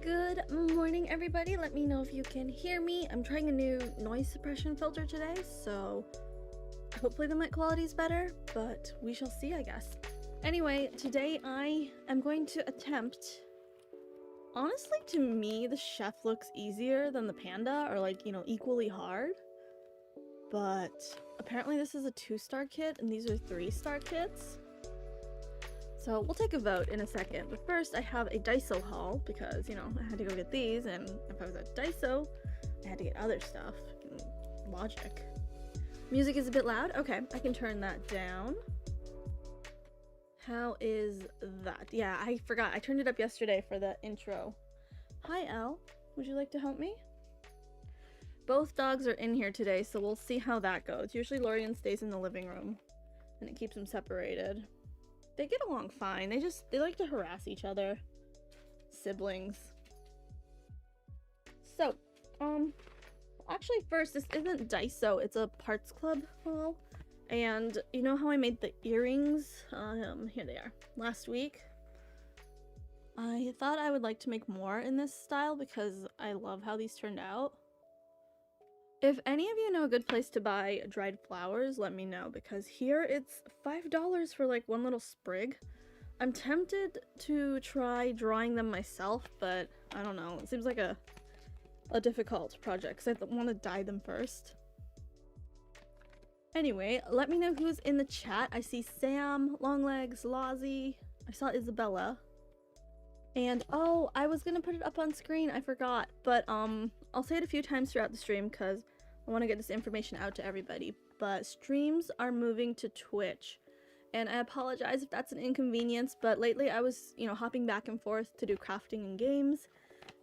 Good morning, everybody. Let me know if you can hear me. I'm trying a new noise suppression filter today, so hopefully the mic quality is better, but we shall see, I guess. Anyway, today I am going to attempt... Honestly, to me, the chef looks easier than the panda, or like, equally hard. But apparently this is a 2-star kit, and these are 3-star kits. So we'll take a vote in a second, but first I have a Daiso haul because, I had to go get these, and if I was at Daiso, I had to get other stuff. Logic. Music is a bit loud? Okay, I can turn that down. How is that? Yeah, I forgot. I turned it up yesterday for the intro. Hi, Elle. Would you like to help me? Both dogs are in here today, so we'll see how that goes. Usually Lorian stays in the living room, and it keeps them separated. They get along fine. They like to harass each other. Siblings. So, actually first, this isn't Daiso, it's a Parts Club haul. And you know how I made the earrings? Here they are. Last week. I thought I would like to make more in this style because I love how these turned out. If any of you know a good place to buy dried flowers, let me know, because here it's $5 for like one little sprig. I'm tempted to try drawing them myself, but I don't know. It seems like a difficult project because I want to dye them first. Anyway, let me know who's in the chat. I see Sam, Longlegs, Lozzie. I saw Isabella. And oh, I was gonna put it up on screen, I forgot. But I'll say it a few times throughout the stream because I want to get this information out to everybody. But streams are moving to Twitch. And I apologize if that's an inconvenience, but lately I was, hopping back and forth to do crafting and games.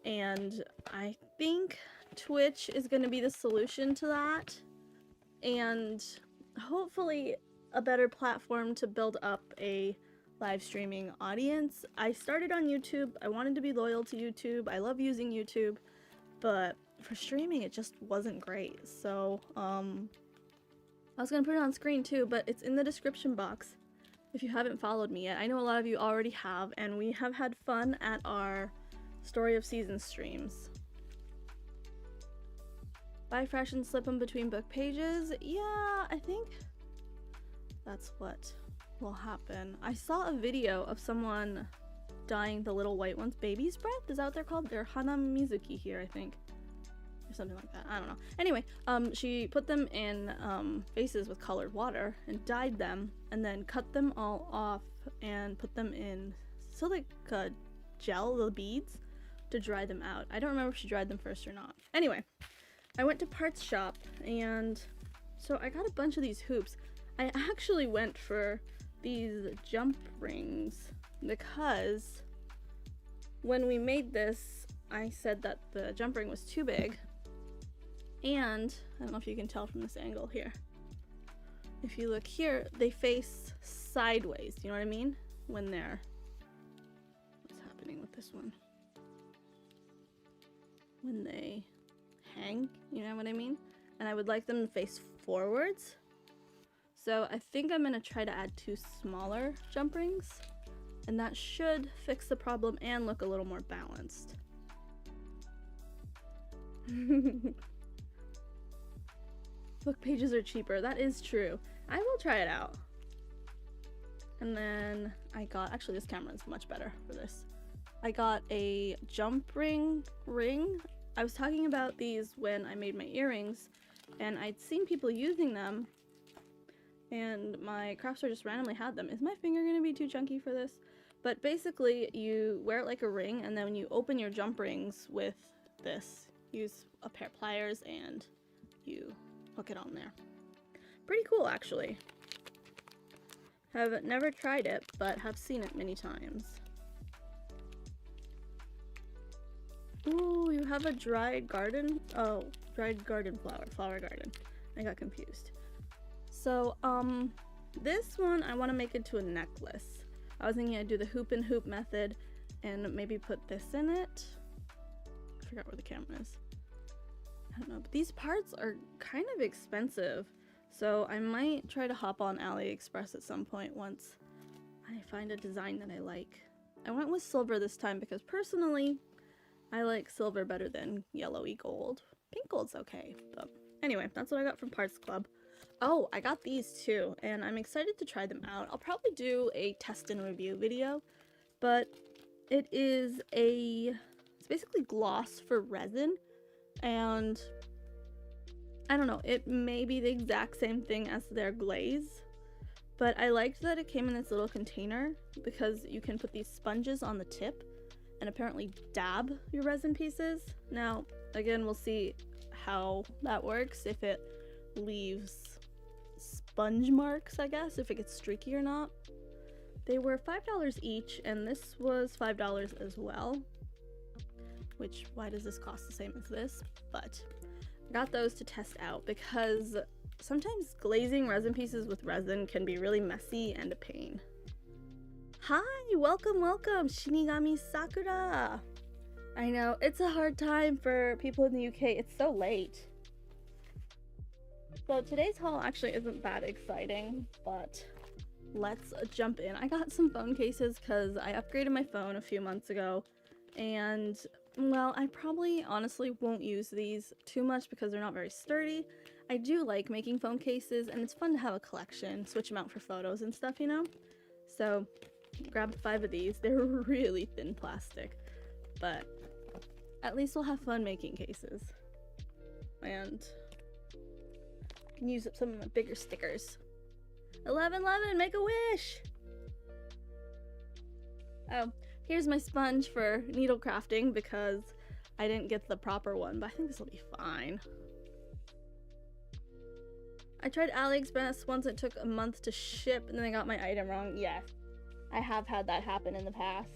And I think Twitch is gonna be the solution to that. And hopefully a better platform to build up a live streaming audience. I started on YouTube. I wanted to be loyal to YouTube. I love using YouTube, but for streaming it just wasn't great. So I was gonna put it on screen too, but it's in the description box if you haven't followed me yet. I know a lot of you already have, and we have had fun at our Story of Seasons streams. Buy fresh and slip them between book pages. Yeah, I think that's what will happen. I saw a video of someone dyeing the little white ones. Baby's breath? Is that what they're called? They're Hana Mizuki here, I think. Or something like that. I don't know. Anyway, she put them in vases with colored water and dyed them and then cut them all off and put them in silica gel, the beads, to dry them out. I don't remember if she dried them first or not. Anyway, I went to Parts Shop, and so I got a bunch of these hoops. I actually went for these jump rings because when we made this, I said that the jump ring was too big, and I don't know if you can tell from this angle here. If you look here, they face sideways, you know what I mean? When they're... What's happening with this one? When they hang, you know what I mean? And I would like them to face forwards. So I think I'm gonna try to add 2 smaller jump rings, and that should fix the problem and look a little more balanced. Book pages are cheaper, that is true. I will try it out. And then I got, actually this camera is much better for this. I got a jump ring. I was talking about these when I made my earrings, and I'd seen people using them, and my craft store just randomly had them. Is my finger gonna be too chunky for this? But basically, you wear it like a ring, and then when you open your jump rings with this, use a pair of pliers and you hook it on there. Pretty cool, actually. Have never tried it, but have seen it many times. Ooh, you have a dried garden? Oh, dried garden flower garden. I got confused. So, this one I want to make into a necklace. I was thinking I'd do the hoop and hoop method and maybe put this in it. I forgot where the camera is. I don't know, but these parts are kind of expensive. So I might try to hop on AliExpress at some point once I find a design that I like. I went with silver this time because personally, I like silver better than yellowy gold. Pink gold's okay, but anyway, that's what I got from Parts Club. Oh, I got these too, and I'm excited to try them out. I'll probably do a test and review video, but it's basically gloss for resin, and I don't know, it may be the exact same thing as their glaze, but I liked that it came in this little container because you can put these sponges on the tip and apparently dab your resin pieces. Now, again, we'll see how that works, if it leaves sponge marks, I guess, if it gets streaky or not. They were $5 each, and this was $5 as well. Which, why does this cost the same as this? But I got those to test out because sometimes glazing resin pieces with resin can be really messy and a pain. Hi, welcome, Shinigami Sakura! I know, it's a hard time for people in the UK, it's so late. So today's haul actually isn't that exciting, but let's jump in. I got some phone cases because I upgraded my phone a few months ago, and well, I probably honestly won't use these too much because they're not very sturdy. I do like making phone cases, and it's fun to have a collection, switch them out for photos and stuff, you know? So, grabbed 5 of these. They're really thin plastic, but at least we'll have fun making cases. And I can use up some of my bigger stickers. 1111, make a wish! Oh, here's my sponge for needle crafting because I didn't get the proper one, but I think this will be fine. I tried AliExpress once, it took a month to ship and then I got my item wrong. Yes, I have had that happen in the past.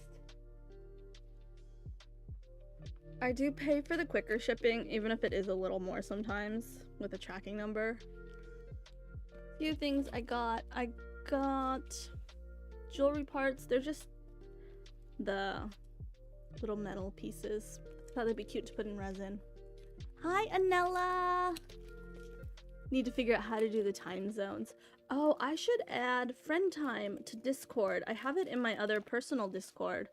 I do pay for the quicker shipping, even if it is a little more sometimes with a tracking number. A few things I got jewelry parts. They're just the little metal pieces. I thought they'd be cute to put in resin. Hi, Anella! Need to figure out how to do the time zones. Oh, I should add friend time to Discord. I have it in my other personal Discord,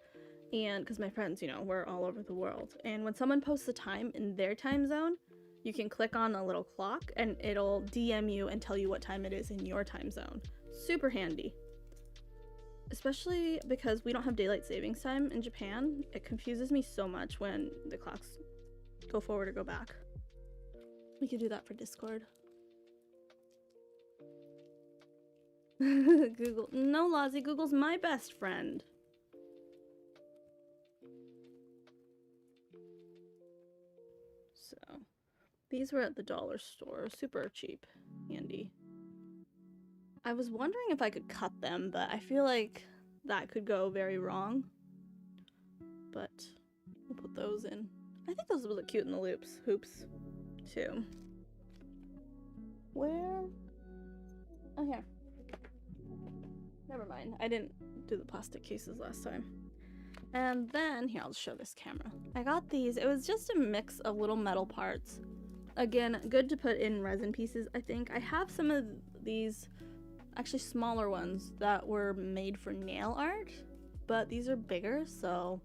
and because my friends, you know, we're all over the world, and when someone posts a time in their time zone, you can click on a little clock and it'll DM you and tell you what time it is in your time zone. Super handy. Especially because we don't have daylight savings time in Japan. It confuses me so much when the clocks go forward or go back. We could do that for Discord. Google. No, Lozzie, Google's my best friend. So, these were at the dollar store. Super cheap. Handy. I was wondering if I could cut them, but I feel like that could go very wrong. But we'll put those in. I think those will look cute in the hoops, too. Where? Oh, here. Never mind. I didn't do the plastic cases last time. And then, here, I'll just show this camera. I got these. It was just a mix of little metal parts. Again, good to put in resin pieces, I think. I have some of these, actually smaller ones, that were made for nail art. But these are bigger, so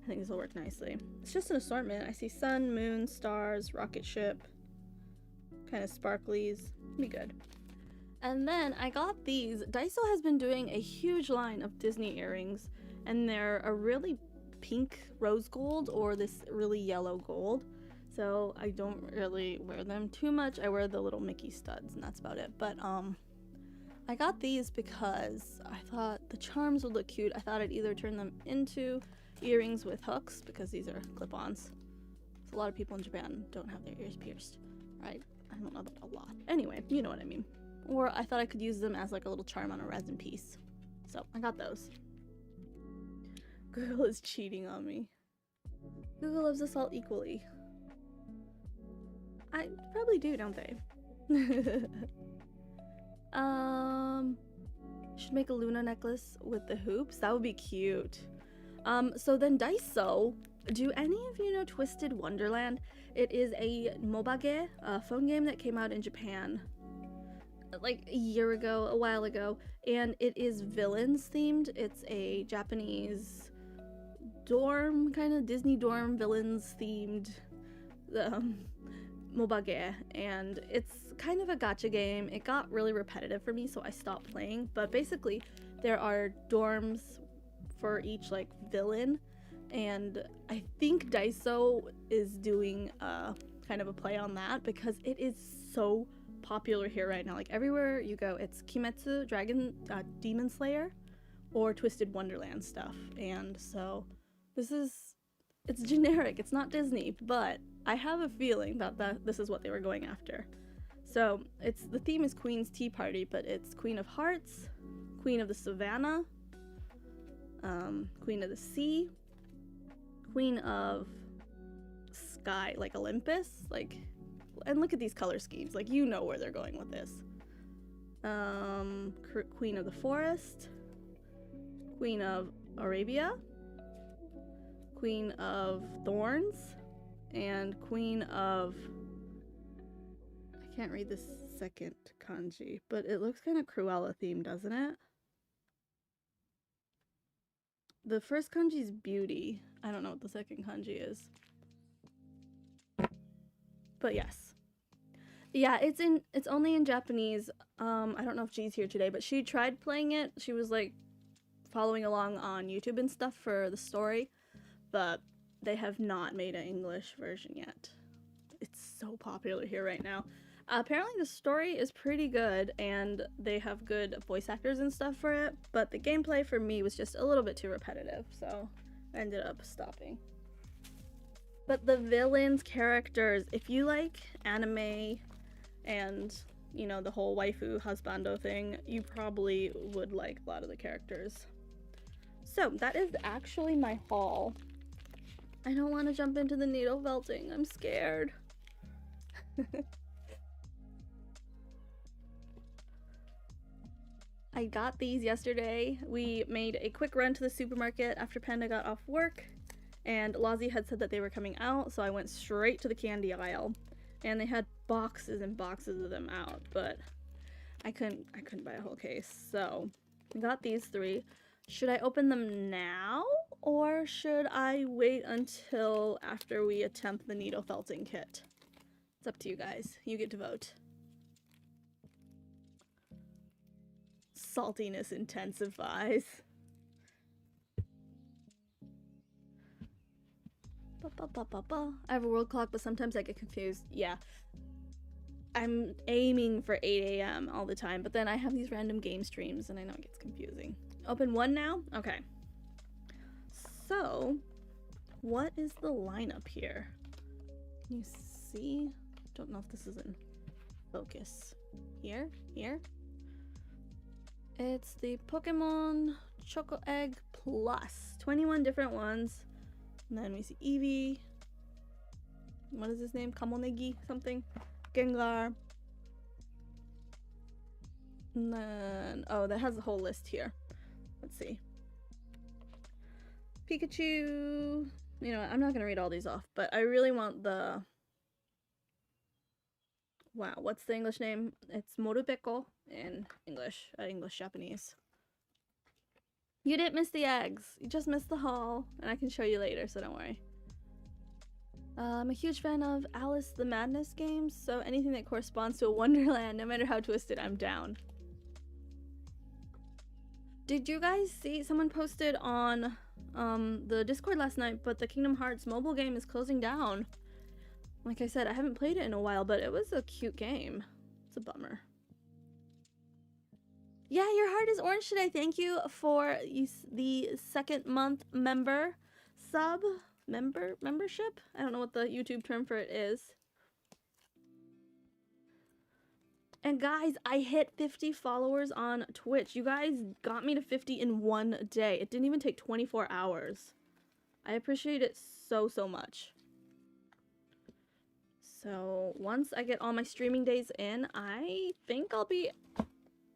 I think this will work nicely. It's just an assortment. I see sun, moon, stars, rocket ship, kind of sparklies. Be good. And then I got these. Daiso has been doing a huge line of Disney earrings, and they're a really pink rose gold or this really yellow gold. So I don't really wear them too much. I wear the little Mickey studs and that's about it. But I got these because I thought the charms would look cute. I thought I'd either turn them into earrings with hooks because these are clip-ons. So a lot of people in Japan don't have their ears pierced, right? I don't know that a lot. Anyway, you know what I mean. Or I thought I could use them as like a little charm on a resin piece. So I got those. Google is cheating on me. Google loves us all equally. I probably do, don't they? Should make a Luna necklace with the hoops. That would be cute. So then Daiso, do any of you know Twisted Wonderland? It is a mobage, a phone game that came out in Japan like a year ago, a while ago, and it is villains themed. It's a Japanese dorm, kind of Disney dorm villains themed mobage, and it's kind of a gacha game. It got really repetitive for me, so I stopped playing. But basically, there are dorms for each like villain, and I think Daiso is doing kind of a play on that because it is so popular here right now. Like everywhere you go, it's Kimetsu, Demon Slayer, or Twisted Wonderland stuff, and so it's generic. It's not Disney, but I have a feeling that this is what they were going after. So the theme is Queen's Tea Party, but it's Queen of Hearts, Queen of the Savannah, Queen of the Sea, Queen of Sky, like Olympus, like, and look at these color schemes, like you know where they're going with this. Queen of the Forest, Queen of Arabia, Queen of Thorns, and Queen of, I can't read this second kanji, but it looks kind of Cruella themed, doesn't it? The first kanji is beauty. I don't know what the second kanji is. But yes. Yeah, it's only in Japanese. I don't know if G's here today, but she tried playing it. She was like following along on YouTube and stuff for the story, but they have not made an English version yet. It's so popular here right now. Apparently the story is pretty good and they have good voice actors and stuff for it, but the gameplay for me was just a little bit too repetitive, so I ended up stopping. But the villains, characters, if you like anime and, you know, the whole waifu husbando thing, you probably would like a lot of the characters. So that is actually my haul. I don't want to jump into the needle felting. I'm scared. I got these yesterday. We made a quick run to the supermarket after Panda got off work, and Lozzie had said that they were coming out, so I went straight to the candy aisle, and they had boxes and boxes of them out, but I couldn't buy a whole case, so I got these 3. Should I open them now, or should I wait until after we attempt the needle felting kit? It's up to you guys. You get to vote. Saltiness intensifies. I have a world clock, but sometimes I get confused. Yeah. I'm aiming for 8 a.m. all the time, but then I have these random game streams and I know it gets confusing. Open 1 now? Okay. So, what is the lineup here? Can you see? Don't know if this is in focus. Here? It's the Pokemon Choco Egg Plus. 21 different ones. And then we see Eevee. What is his name? Kamonegi something. Gengar. And then, oh, that has a whole list here. Let's see. Pikachu. You know what, I'm not gonna read all these off, but I really want the... Wow, what's the English name? It's Morupeko in English, Japanese. You didn't miss the eggs. You just missed the haul, and I can show you later, so don't worry. I'm a huge fan of Alice the Madness games, so anything that corresponds to a Wonderland, no matter how twisted, I'm down. Did you guys see, someone posted on the Discord last night, but the Kingdom Hearts mobile game is closing down. Like I said, I haven't played it in a while, but it was a cute game. It's a bummer. Yeah, your heart is orange today. Thank you for the second month membership. I don't know what the YouTube term for it is. And guys, I hit 50 followers on Twitch. You guys got me to 50 in one day. It didn't even take 24 hours. I appreciate it so much. So once I get all my streaming days in, I think I'll be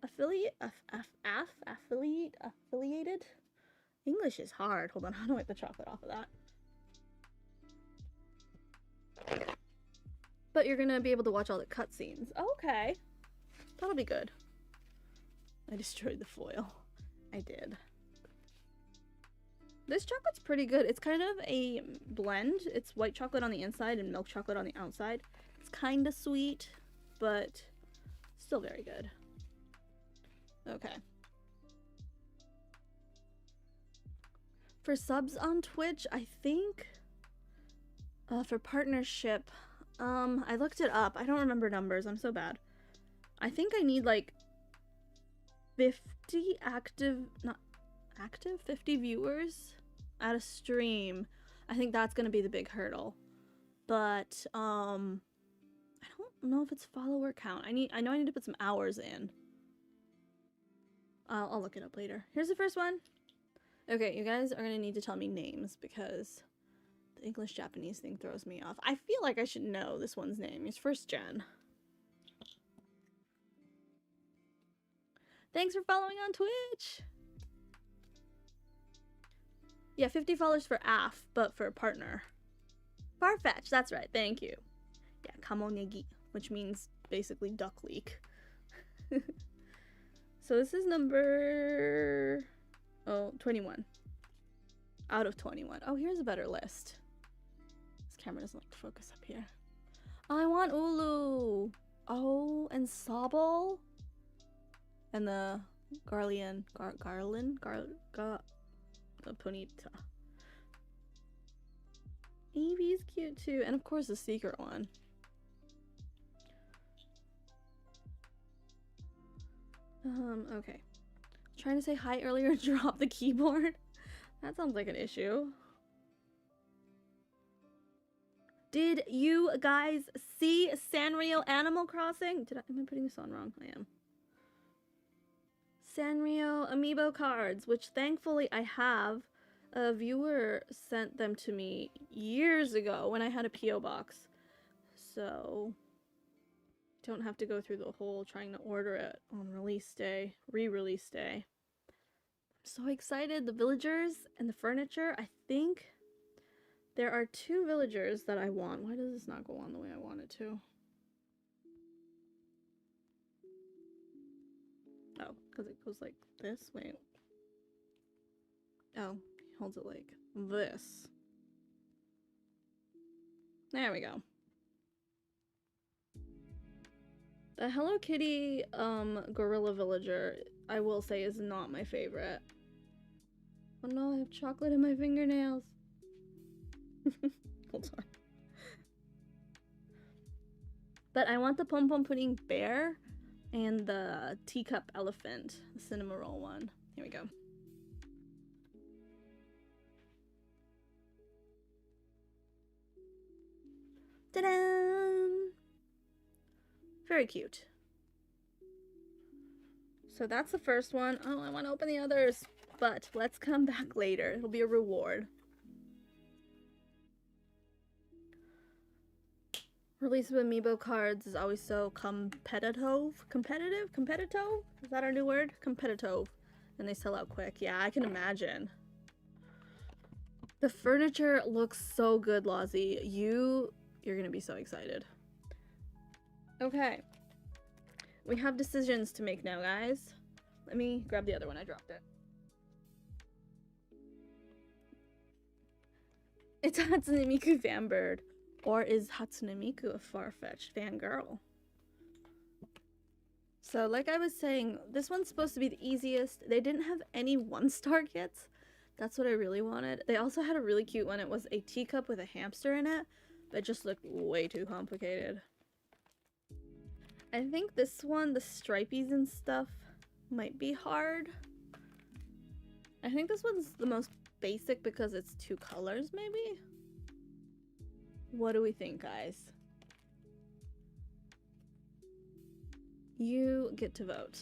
affiliated? English is hard. Hold on, how do I wipe the chocolate off of that? But you're gonna be able to watch all the cutscenes. Okay. That'll be good. I destroyed the foil. I did. This chocolate's pretty good. It's kind of a blend. It's white chocolate on the inside and milk chocolate on the outside. It's kind of sweet, but still very good. Okay. For subs on Twitch, I think for partnership, I looked it up. I don't remember numbers. I'm so bad. I think I need like 50 50 viewers at a stream. I think that's gonna be the big hurdle. But I don't know if it's follower count. I know I need to put some hours in. I'll look it up later. Here's the first one. Okay, you guys are gonna need to tell me names because the English-Japanese thing throws me off. I feel like I should know this one's name. He's first gen. Thanks for following on Twitch! Yeah, 50 followers for AF, but for partner. Farfetch, that's right, thank you. Yeah, kamonegi, which means basically duck leek. So this is number 21. Out of 21. Oh, here's a better list. This camera doesn't like to focus up here. I want Ulu. Oh, and Sobble. And the Garland, the Ponita. Evie's cute too. And of course the secret one. Okay. Trying to say hi earlier and drop the keyboard. That sounds like an issue. Did you guys see Sanrio Animal Crossing? Am I putting this on wrong? I am. Sanrio amiibo cards, which thankfully I have. A viewer sent them to me years ago when I had a P.O. box. So don't have to go through the whole trying to order it on release day, re-release day. I'm so excited. The villagers and the furniture. I think there are 2 villagers that I want. Why does this not go on the way I want it to? Oh, because it goes like this. Wait. Oh, he holds it like this. There we go. The Hello Kitty gorilla villager, I will say, is not my favorite. Oh no, I have chocolate in my fingernails. Hold on. But I want the Pom Pom Pudding bear and the teacup elephant, the cinema roll one. Here we go. Ta-da! Very cute. So that's the first one. Oh, I want to open the others, but let's come back later. It'll be a reward. Release of amiibo cards is always so competitive? Is that our new word? Competitive. And they sell out quick. Yeah, I can imagine. The furniture looks so good, Lozzie. You're gonna be so excited. Okay. We have decisions to make now, guys. Let me grab the other one. I dropped it. It's Hatsune Miku fanbird. Or is Hatsune Miku a far-fetched fangirl? So, like I was saying, this one's supposed to be the easiest. They didn't have any 1-star kits. That's what I really wanted. They also had a really cute one. It was a teacup with a hamster in it, but it just looked way too complicated. I think this one, the stripies and stuff, might be hard. I think this one's the most basic because it's 2 colors, maybe? What do we think, guys? You get to vote.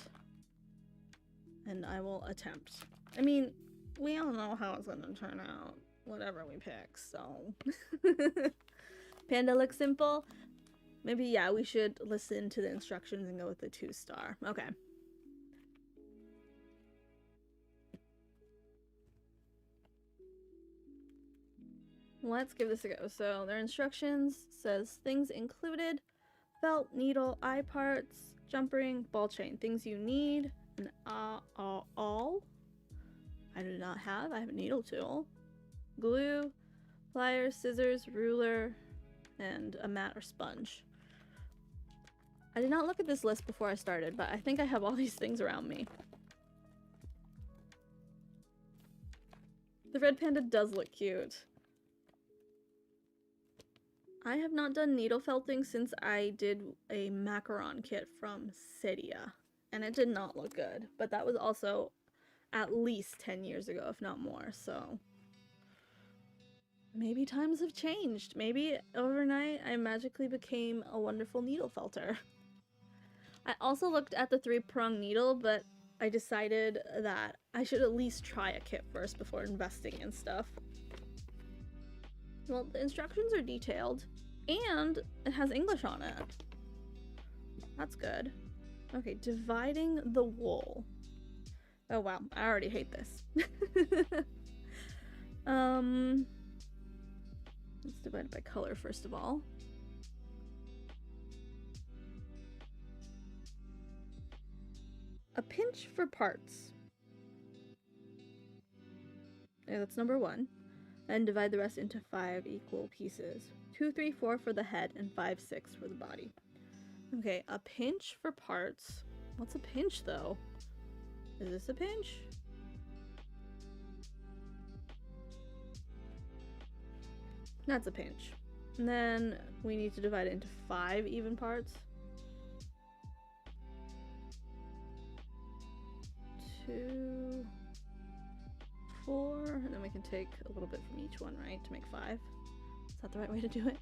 And I will attempt. I mean, we all know how it's gonna turn out. Whatever we pick, so. Panda looks simple. Maybe, yeah, we should listen to the instructions and go with the 2-star. Okay. Let's give this a go. So their instructions says things included: belt, needle, eye parts, jump ring, ball chain. Things you need, and all. I do not have. I have a needle tool, glue, pliers, scissors, ruler, and a mat or sponge. I did not look at this list before I started, but I think I have all these things around me. The red panda does look cute. I have not done needle felting since I did a macaron kit from Cydia, and it did not look good, but that was also at least 10 years ago, if not more, so maybe times have changed. Maybe overnight I magically became a wonderful needle felter. I also looked at the 3-prong needle, but I decided that I should at least try a kit first before investing in stuff. Well, the instructions are detailed, and it has English on it. That's good. Okay, dividing the wool. Oh wow, I already hate this. Let's divide it by color first of all. A pinch for parts. Okay, that's number 1. And divide the rest into 5 equal pieces. 2, 3, 4 for the head, and 5, 6 for the body. Okay, a pinch for parts. What's a pinch, though? Is this a pinch? That's a pinch. And then we need to divide it into 5 even parts. 2, 4, and then we can take a little bit from each one, right, to make 5. Is that the right way to do it?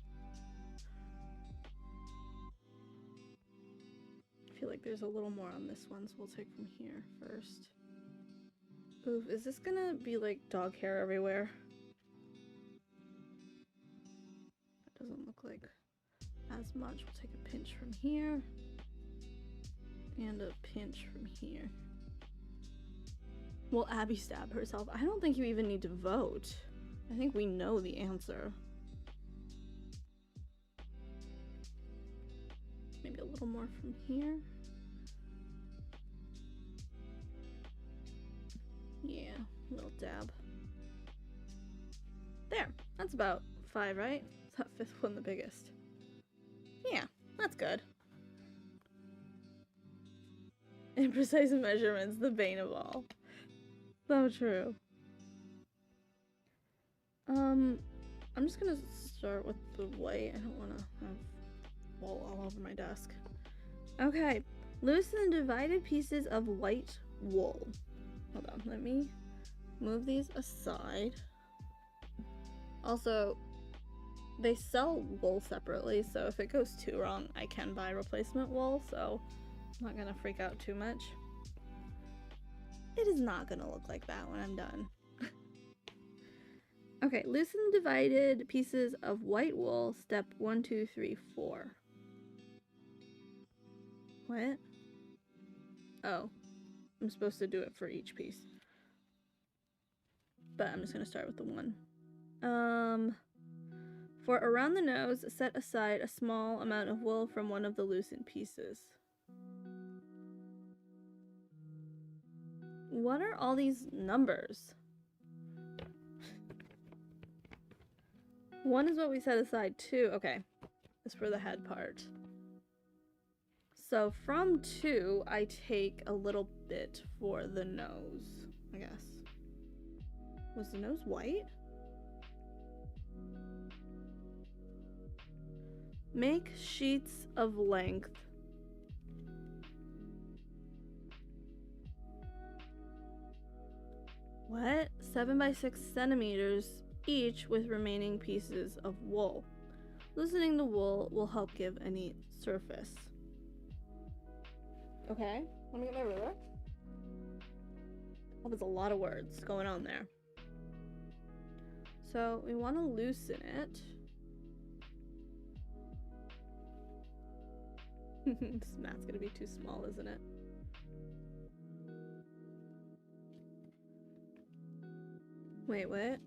I feel like there's a little more on this one, so we'll take from here first. Oof, is this gonna be like dog hair everywhere? That doesn't look like as much. We'll take a pinch from here and a pinch from here. Will Abby stab herself? I don't think you even need to vote. I think we know the answer. Maybe a little more from here. Yeah, a little dab. There, that's about 5, right? Is that 5th one the biggest? Yeah, that's good. Imprecise measurements, the bane of all. So true. I'm just gonna start with the white. I don't want to have wool all over my desk. Okay, loosen the divided pieces of white wool. Hold on, let me move these aside. Also, they sell wool separately, so if it goes too wrong, I can buy replacement wool, so I'm not gonna freak out too much. It is not gonna look like that when I'm done. Okay, loosen divided pieces of white wool, step 1, 2, 3, 4. What? Oh, I'm supposed to do it for each piece. But I'm just gonna start with the 1. For around the nose, set aside a small amount of wool from one of the loosened pieces. What are all these numbers? 1 is what we set aside. 2, okay. It's for the head part. So from 2, I take a little bit for the nose, I guess. Was the nose white? Make sheets of length. What? 7 by 6 centimeters each with remaining pieces of wool. Loosening the wool will help give a neat surface. Okay, let me get my ruler. Oh, there's a lot of words going on there. So we want to loosen it. This mat's gonna be too small, isn't it? Wait, what?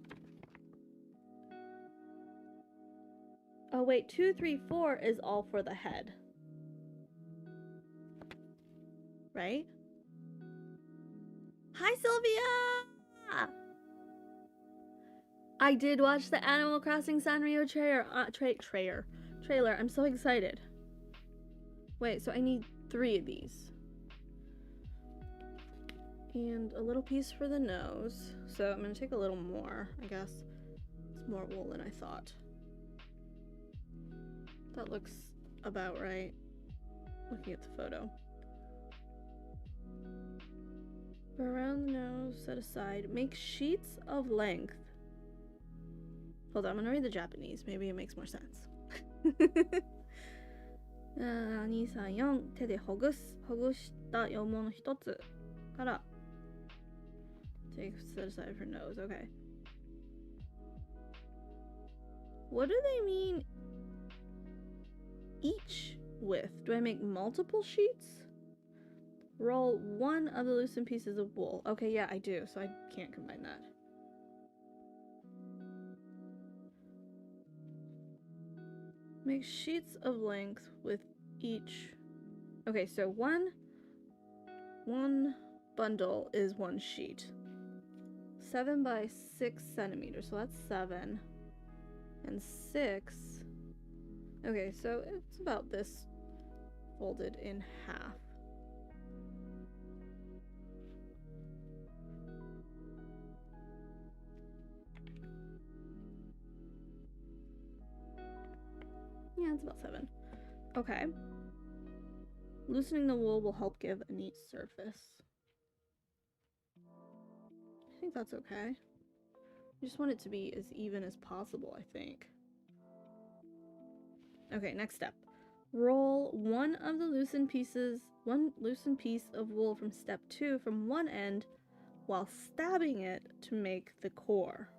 Oh wait, 2, 3, 4 is all for the head. Right? Hi, Sylvia! I did watch the Animal Crossing Sanrio trailer. I'm so excited. Wait, so I need 3 of these. And a little piece for the nose. So I'm gonna take a little more, I guess. It's more wool than I thought. That looks about right. Looking at the photo. For around the nose, set aside. Make sheets of length. Hold on, I'm gonna read the Japanese. Maybe it makes more sense. 2、3、4手でほぐした羊毛の一つから take set aside for nose. Okay. What do they mean each with? Do I make multiple sheets? Roll 1 of the loosened pieces of wool. Okay, yeah, I do, so I can't combine that. Make sheets of length with each. Okay, so one bundle is 1 sheet. 7 by 6 centimeters, so that's 7. And 6. Okay, so it's about this folded in half. Yeah, it's about 7. Okay. Loosening the wool will help give a neat surface. I think that's okay. I just want it to be as even as possible, I think. Okay, next step. Roll one loosened piece of wool from step 2 from one end while stabbing it to make the core.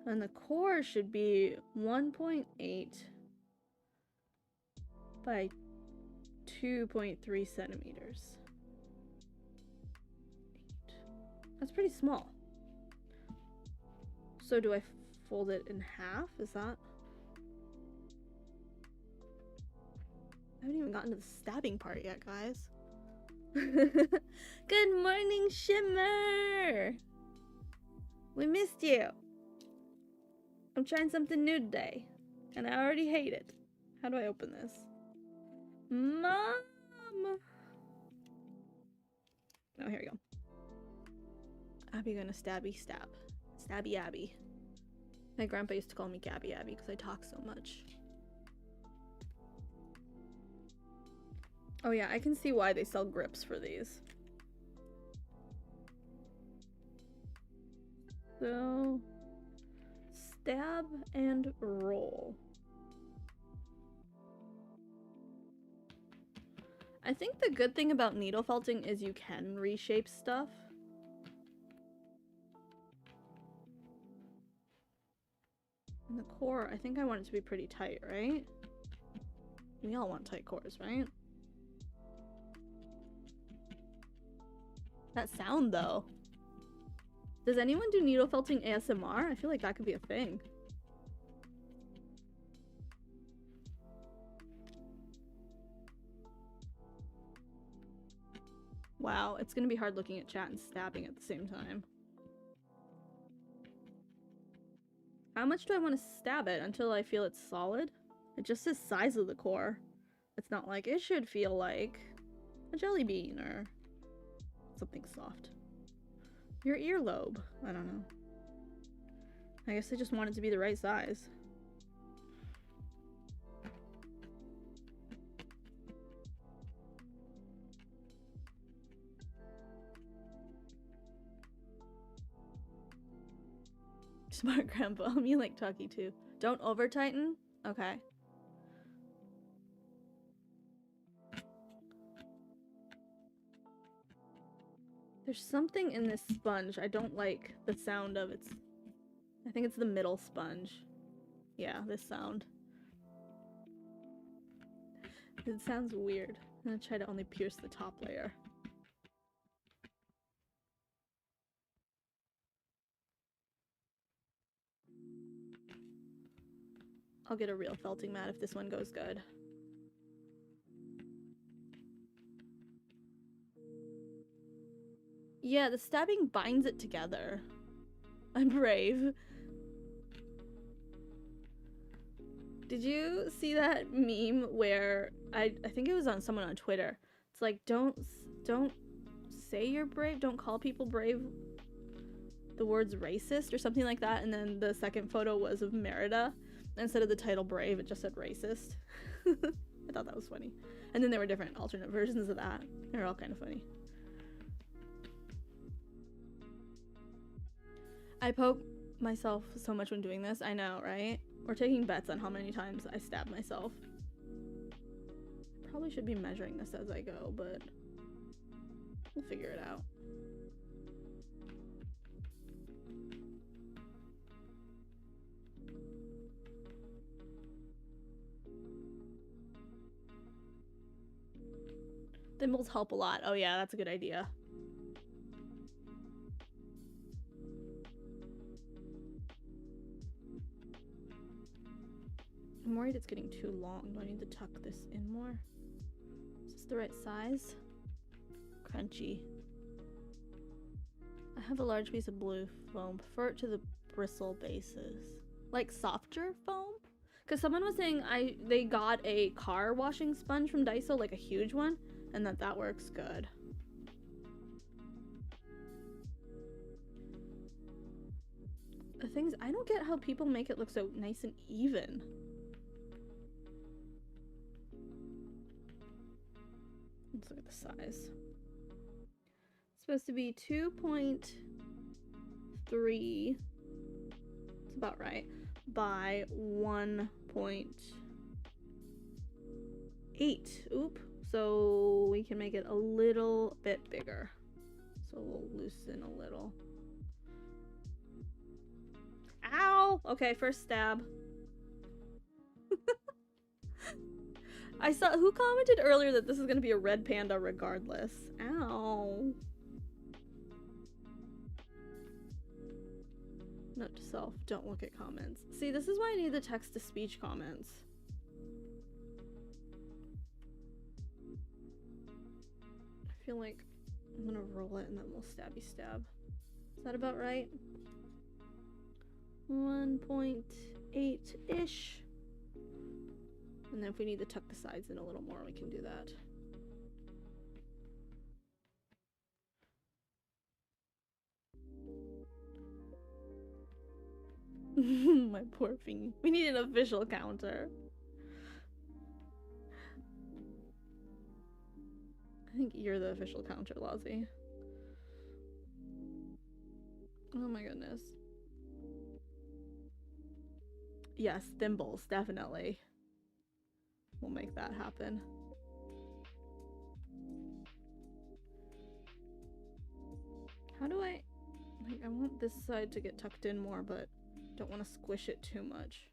And the core should be 1.8 by 2.3 centimeters. That's pretty small. So do I fold it in half? Is that? I haven't even gotten to the stabbing part yet, guys. Good morning, Shimmer! We missed you. I'm trying something new today, and I already hate it. How do I open this? Mom! Oh, here we go. Abby gonna stabby stab. Stabby Abby. My grandpa used to call me Gabby Abby because I talk so much. Oh yeah, I can see why they sell grips for these. So, stab and roll. I think the good thing about needle felting is you can reshape stuff. And the core, I think I want it to be pretty tight, right? We all want tight cores, right? That sound, though. Does anyone do needle felting ASMR? I feel like that could be a thing. Wow, it's gonna be hard looking at chat and stabbing at the same time. How much do I want to stab it until I feel it's solid? It just says size of the core. It's not like it should feel like a jelly bean or something soft. Your earlobe. I don't know. I guess I just want it to be the right size. Smart grandpa. Me like Tucky too. Don't over tighten? Okay. There's something in this sponge. I don't like the sound of it. I think it's the middle sponge. Yeah, this sound. It sounds weird. I'm gonna try to only pierce the top layer. I'll get a real felting mat if this one goes good. Yeah, the stabbing binds it together. I'm brave. Did you see that meme where I think it was on someone on Twitter? It's like don't say you're brave, don't call people brave. The words racist or something like that, and then the second photo was of Merida. Instead of the title brave, it just said racist. I thought that was funny. And then there were different alternate versions of that. They're all kind of funny. I poke myself so much when doing this. I know, right? We're taking bets on how many times I stab myself. Probably should be measuring this as I go, but we'll figure it out. Thimbles help a lot. Oh yeah, that's a good idea. I'm worried it's getting too long. Do I need to tuck this in more? Is this the right size? Crunchy. I have a large piece of blue foam. Prefer it to the bristle bases. Like softer foam? Because someone was saying they got a car washing sponge from Daiso, like a huge one, and that works good. The things, I don't get how people make it look so nice and even. Let's look at the size. It's supposed to be 2.3, it's about right, by 1.8. Oop. So we can make it a little bit bigger. So we'll loosen a little. Ow! Okay, first stab. I saw, who commented earlier that this is gonna be a red panda regardless? Ow. Note to self, don't look at comments. See, this is why I need the text-to-speech comments. I feel like I'm gonna roll it and then we'll stabby stab. Is that about right? 1.8-ish. And then if we need to tuck the sides in a little more, we can do that. My poor thingy. We need an official counter. I think you're the official counter, Lozzie. Oh my goodness. Yes, thimbles, definitely. We'll make that happen. How do I... like, I want this side to get tucked in more, but don't want to squish it too much.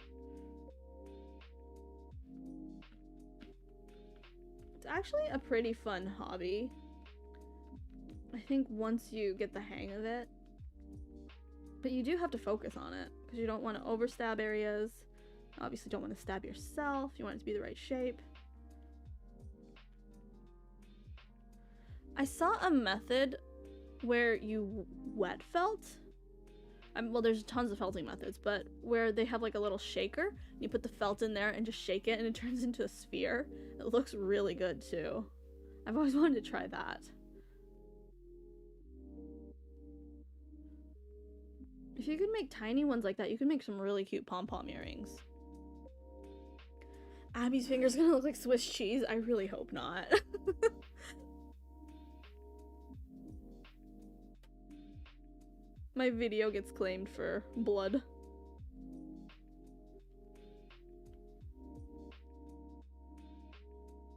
It's actually a pretty fun hobby. I think once you get the hang of it. But you do have to focus on it, because you don't want to overstab areas. Obviously don't want to stab yourself. You want it to be the right shape. I saw a method where you wet felt. Well, there's tons of felting methods, but where they have like a little shaker, and you put the felt in there and just shake it and it turns into a sphere. It looks really good too. I've always wanted to try that. If you could make tiny ones like that, you could make some really cute pom-pom earrings. Abby's finger's gonna look like Swiss cheese. I really hope not. My video gets claimed for blood.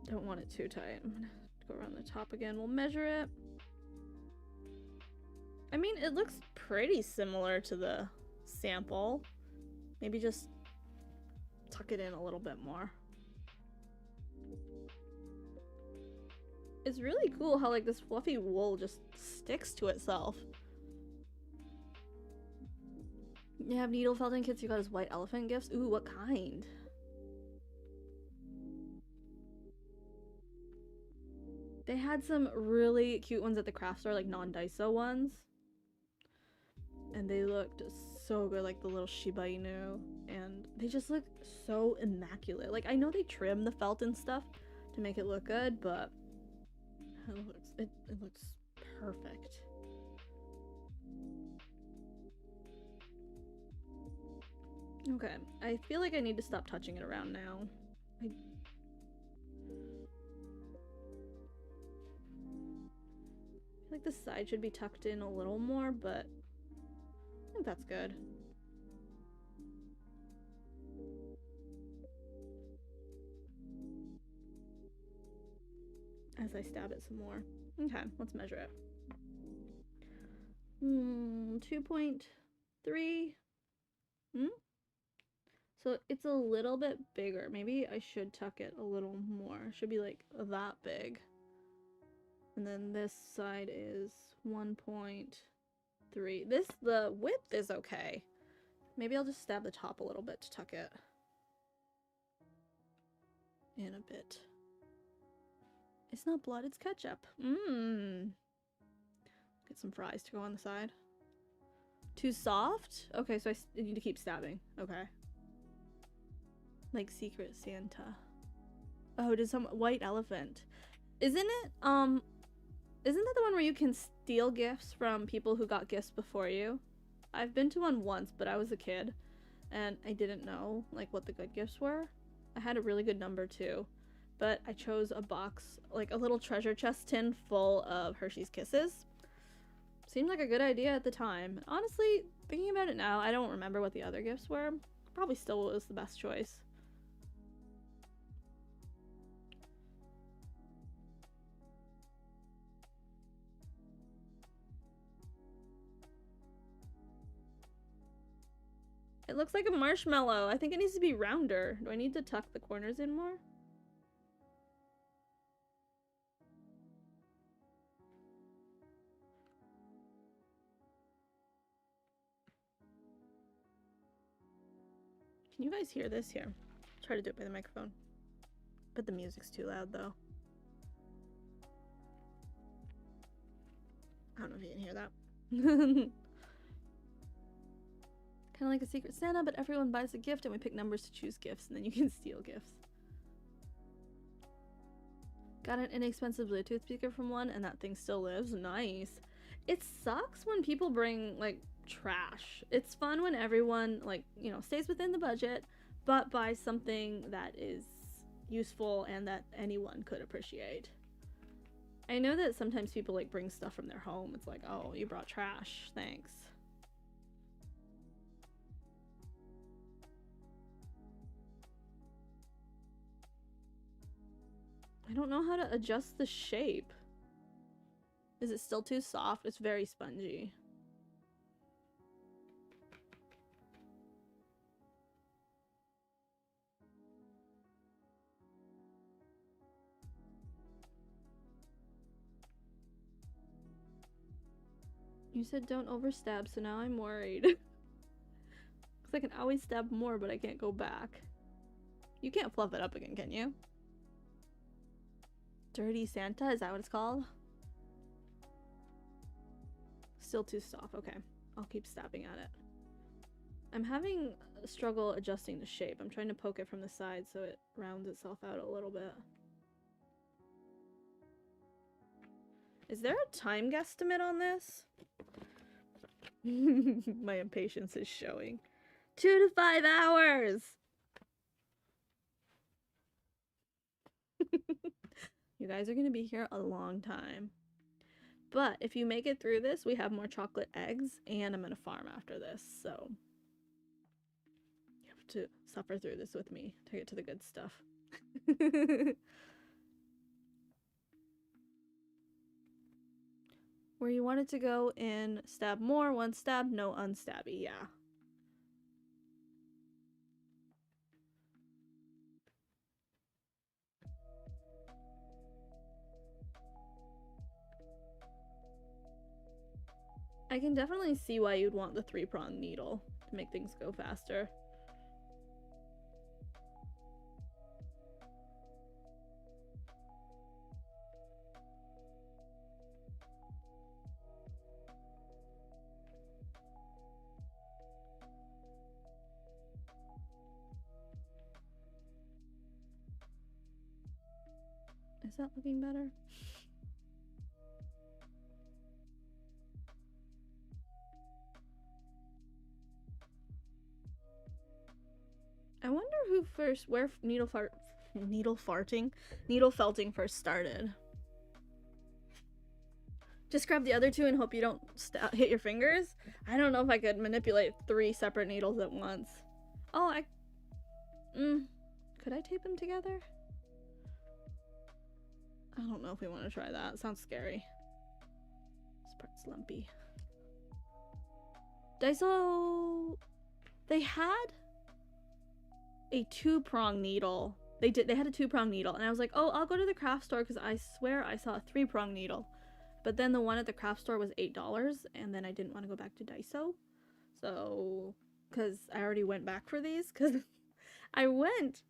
Don't want it too tight. I'm gonna go around the top again. We'll measure it. I mean, it looks pretty similar to the sample. Maybe just tuck it in a little bit more. It's really cool how like this fluffy wool just sticks to itself. You have needle felting kits. You got his white elephant gifts. Ooh, what kind? They had some really cute ones at the craft store, like non-Daiso ones. And they looked so good, like the little Shiba Inu, and they just look so immaculate. Like, I know they trim the felt and stuff to make it look good, but it looks perfect. Okay, I feel like I need to stop touching it around now. I feel like the side should be tucked in a little more, but I think that's good. As I stab it some more. Okay, let's measure it. 2.3. So it's a little bit bigger. Maybe I should tuck it a little more. It should be like that big. And then this side is 1.3. The width is okay. Maybe I'll just stab the top a little bit to tuck it in a bit. It's not blood, it's ketchup. Get some fries to go on the side. Too soft? Okay, so I need to keep stabbing. Okay. Like Secret Santa. Oh, did some white elephant. Isn't it, isn't that the one where you can steal gifts from people who got gifts before you? I've been to one once, but I was a kid, and I didn't know, like, what the good gifts were. I had a really good number, too, but I chose a box, like, a little treasure chest tin full of Hershey's Kisses. Seemed like a good idea at the time. Honestly, thinking about it now, I don't remember what the other gifts were. Probably still was the best choice. It looks like a marshmallow. I think it needs to be rounder. Do I need to tuck the corners in more? Can you guys hear this? Here. Try to do it by the microphone. But the music's too loud though. I don't know if you can hear that. Kind of like a Secret Santa, but everyone buys a gift and we pick numbers to choose gifts, and then you can steal gifts. Got an inexpensive Bluetooth speaker from one, and that thing still lives. Nice. It sucks when people bring, like, trash. It's fun when everyone, like, you know, stays within the budget, but buys something that is useful and that anyone could appreciate. I know that sometimes people, like, bring stuff from their home. It's like, oh, you brought trash. Thanks. I don't know how to adjust the shape. Is it still too soft? It's very spongy. You said don't overstab, so now I'm worried. Because I can always stab more, but I can't go back. You can't fluff it up again, can you? Dirty Santa? Is that what it's called? Still too soft. Okay. I'll keep stabbing at it. I'm having a struggle adjusting the shape. I'm trying to poke it from the side so it rounds itself out a little bit. Is there a time guesstimate on this? My impatience is showing. 2 to 5 hours! You guys are going to be here a long time. But if you make it through this, we have more chocolate eggs, and I'm going to farm after this, so you have to suffer through this with me to get to the good stuff. Where you wanted to go in stab more, one stab, no unstabby, yeah. I can definitely see why you'd want the 3-prong needle to make things go faster. Is that looking better? I wonder who first, where needle felting first started. Just grab the other two and hope you don't hit your fingers? I don't know if I could manipulate 3 separate needles at once. Oh, could I tape them together? I don't know if we want to try that. It sounds scary. This part's lumpy. Daiso... They had a 2-prong needle. They had a 2-prong needle, and I was like, oh, I'll go to the craft store because I swear I saw a 3-prong needle. But then the one at the craft store was $8, and then I didn't want to go back to Daiso. So, because I already went back for these, because I went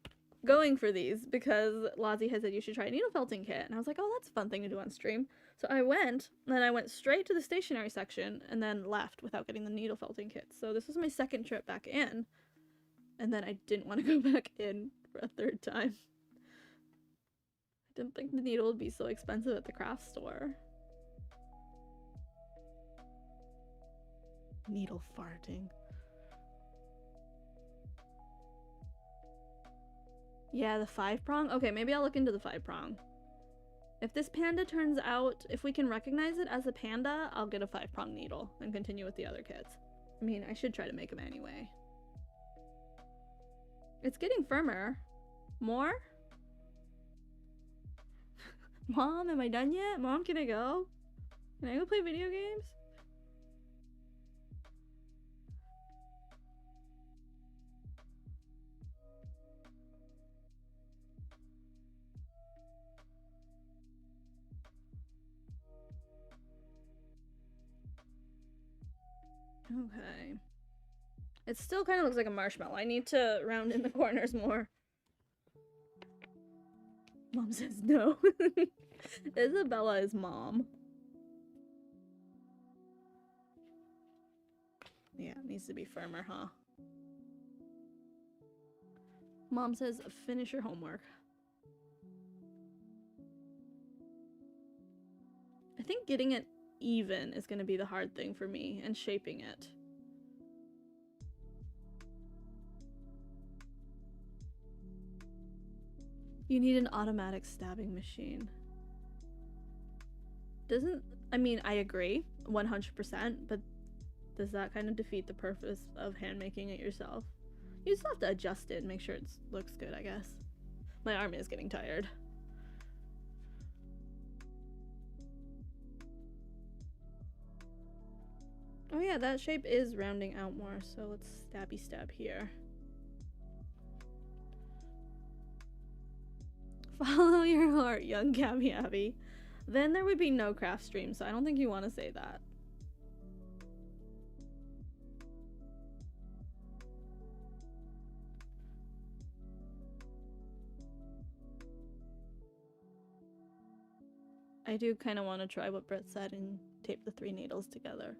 going for these because Lazi had said you should try a needle felting kit, and I was like, oh, that's a fun thing to do on stream. So I went, and then I went straight to the stationery section, and then left without getting the needle felting kit. So this was my second trip back in, and then I didn't want to go back in for a 3rd time. I didn't think the needle would be so expensive at the craft store. Needle farting. Yeah, the 5-prong? Okay, maybe I'll look into the 5-prong. If this panda turns out, if we can recognize it as a panda, I'll get a 5-prong needle and continue with the other kits. I mean, I should try to make them anyway. It's getting firmer. More? Mom, am I done yet? Mom, can I go? Can I go play video games? Okay. It still kind of looks like a marshmallow. I need to round in the corners more. Mom says no. Isabella is mom. Yeah, it needs to be firmer, huh? Mom says finish your homework. I think getting it even is going to be the hard thing for me, and shaping it. You need an automatic stabbing machine. I mean, I agree 100%, but does that kind of defeat the purpose of hand making it yourself? You just have to adjust it and make sure it looks good, I guess. My arm is getting tired. Oh yeah, that shape is rounding out more, so let's stabby stab here. Follow your heart, young Gabby Abby. Then there would be no craft stream, so I don't think you want to say that. I do kind of want to try what Brett said and tape the 3 needles together.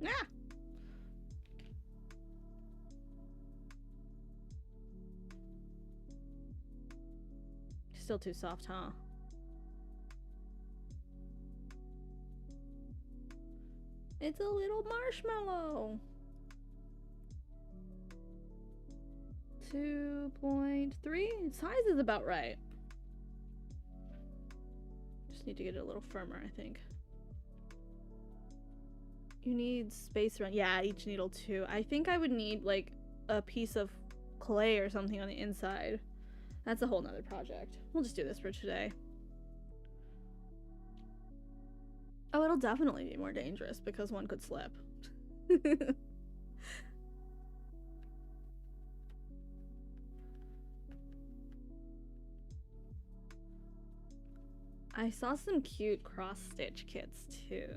Ah! Still too soft, huh? It's a little marshmallow. 2.3. Size is about right. Just need to get it a little firmer, I think. You need space around. Yeah, each needle too. I think I would need like a piece of clay or something on the inside. That's a whole nother project. We'll just do this for today. Oh, it'll definitely be more dangerous because one could slip. I saw some cute cross-stitch kits too.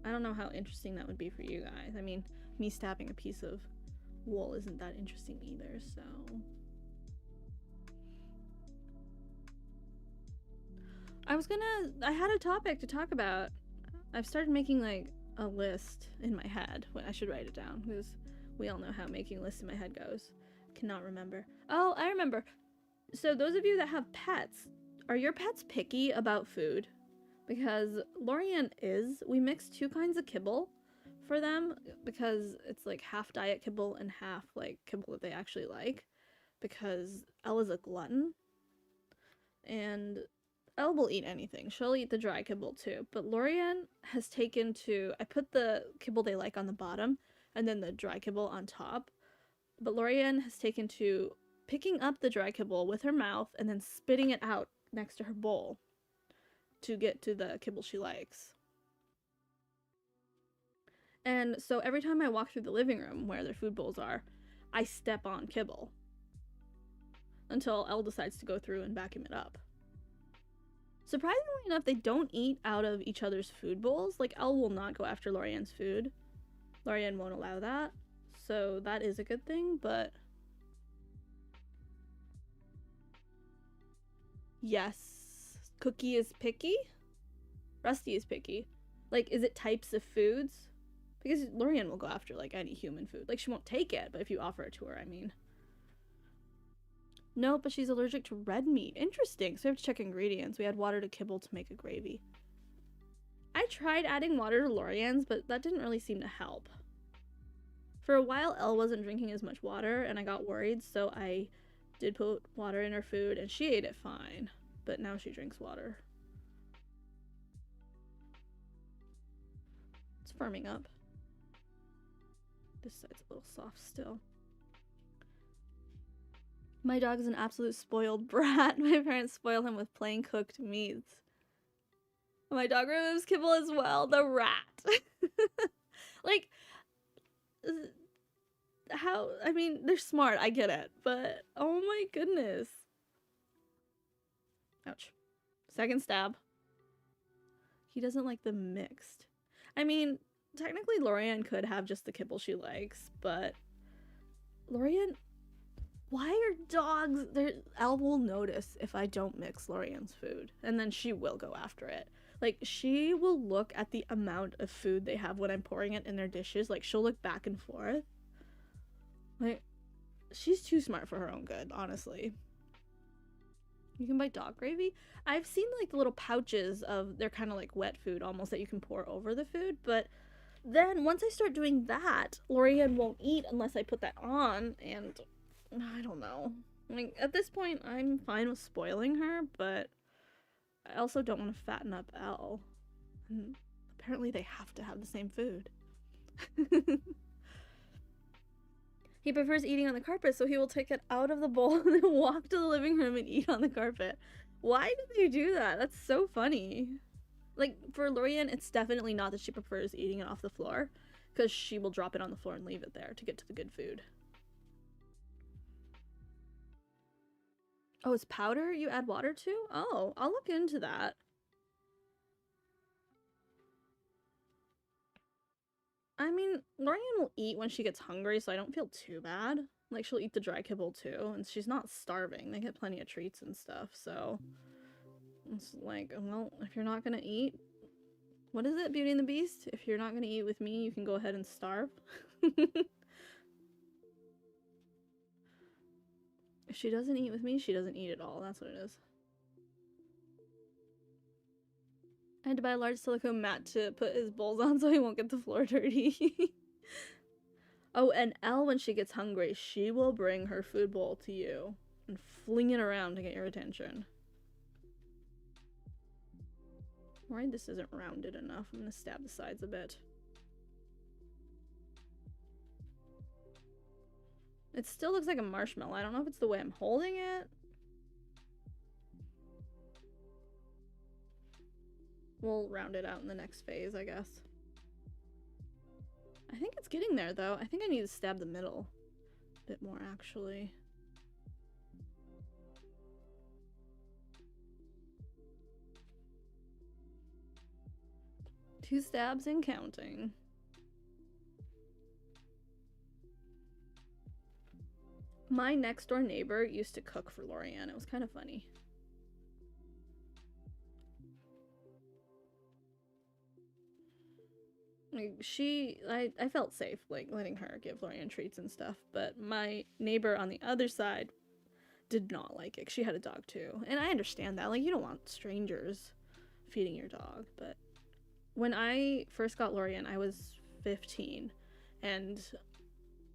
I don't know how interesting that would be for you guys. I mean, me stabbing a piece of wool isn't that interesting either, so... I had a topic to talk about. I've started making like a list in my head. When I should write it down because we all know how making lists in my head goes. Cannot remember. Oh, I remember. So those of you that have pets, are your pets picky about food? Because Lorian is. We mix 2 kinds of kibble for them because it's like half diet kibble and half like kibble that they actually like. Because Ella's a glutton. And Elle will eat anything. She'll eat the dry kibble too. But Lorian has taken to. I put the kibble they like on the bottom and then the dry kibble on top. But Lorian has taken to picking up the dry kibble with her mouth and then spitting it out next to her bowl to get to the kibble she likes. And so every time I walk through the living room where their food bowls are, I step on kibble until Elle decides to go through and vacuum it up. Surprisingly enough, they don't eat out of each other's food bowls. Like, Elle will not go after Lorian's food. Lorian won't allow that. So that is a good thing, but... Yes. Cookie is picky? Rusty is picky. Like, is it types of foods? Because Lorian will go after, like, any human food. Like, she won't take it, but if you offer it to her, I mean. No, but she's allergic to red meat. Interesting. So we have to check ingredients. We add water to kibble to make a gravy. I tried adding water to Lorian's, but that didn't really seem to help. For a while, Elle wasn't drinking as much water, and I got worried, so I did put water in her food, and she ate it fine. But now she drinks water. It's firming up. This side's a little soft still. My dog is an absolute spoiled brat. My parents spoil him with plain cooked meats. My dog removes kibble as well. The rat. Like, how? I mean, they're smart. I get it. But, oh my goodness. Ouch. Second stab. He doesn't like the mixed. I mean, technically Lorian could have just the kibble she likes, but Lorian... Why are dogs... Elle will notice if I don't mix Lorian's food, and then she will go after it. Like, she will look at the amount of food they have when I'm pouring it in their dishes. Like, she'll look back and forth. Like, she's too smart for her own good, honestly. You can buy dog gravy? I've seen, like, the little pouches of... They're kind of like wet food, almost, that you can pour over the food, but... Then, once I start doing that, Lorian won't eat unless I put that on, and... I don't know. Like, at this point, I'm fine with spoiling her, but I also don't want to fatten up Elle. And apparently they have to have the same food. He prefers eating on the carpet, so he will take it out of the bowl and then walk to the living room and eat on the carpet. Why do they do that? That's so funny. Like, for Lorian, it's definitely not that she prefers eating it off the floor, because she will drop it on the floor and leave it there to get to the good food. Oh, it's powder you add water to? Oh, I'll look into that. I mean, Lorian will eat when she gets hungry, so I don't feel too bad. Like, she'll eat the dry kibble too, and she's not starving. They get plenty of treats and stuff, so... It's like, well, if you're not gonna eat... What is it, Beauty and the Beast? If you're not gonna eat with me, you can go ahead and starve. If she doesn't eat with me, she doesn't eat at all. That's what it is. I had to buy a large silicone mat to put his bowls on so he won't get the floor dirty. Oh, and Elle, when she gets hungry, she will bring her food bowl to you and fling it around to get your attention. Alright, this isn't rounded enough. I'm gonna stab the sides a bit. It still looks like a marshmallow. I don't know if it's the way I'm holding it. We'll round it out in the next phase, I guess. I think it's getting there, though. I think I need to stab the middle a bit more, actually. Two stabs and counting. My next door neighbor used to cook for Lorian. It was kind of funny. Like, I felt safe, like, letting her give Lorian treats and stuff, but my neighbor on the other side did not like it. She had a dog too, and I understand that. Like, you don't want strangers feeding your dog, but when I first got Lorian, I was 15, and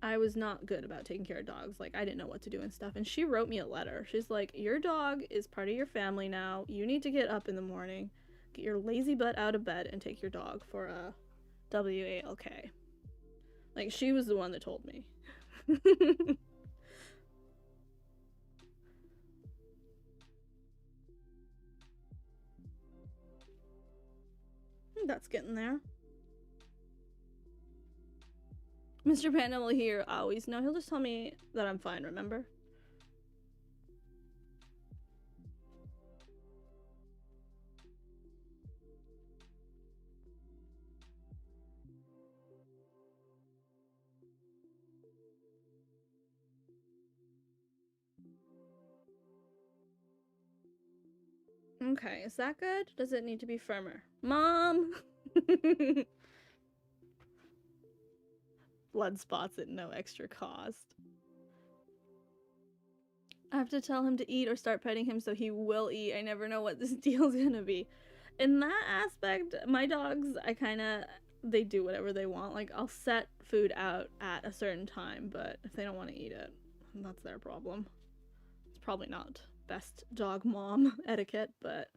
I was not good about taking care of dogs. Like, I didn't know what to do and stuff, and she wrote me a letter. She's like, your dog is part of your family now. You need to get up in the morning, get your lazy butt out of bed, and take your dog for a WALK. Like, she was the one that told me. That's getting there. Mr. Panda will hear always. No, he'll just tell me that I'm fine, remember? Okay, is that good? Does it need to be firmer? Mom! Blood spots at no extra cost. I have to tell him to eat or start petting him so he will eat. I never know what this deal's gonna be. In that aspect, my dogs, they do whatever they want. Like, I'll set food out at a certain time, but if they don't want to eat it, that's their problem. It's probably not best dog mom etiquette, but...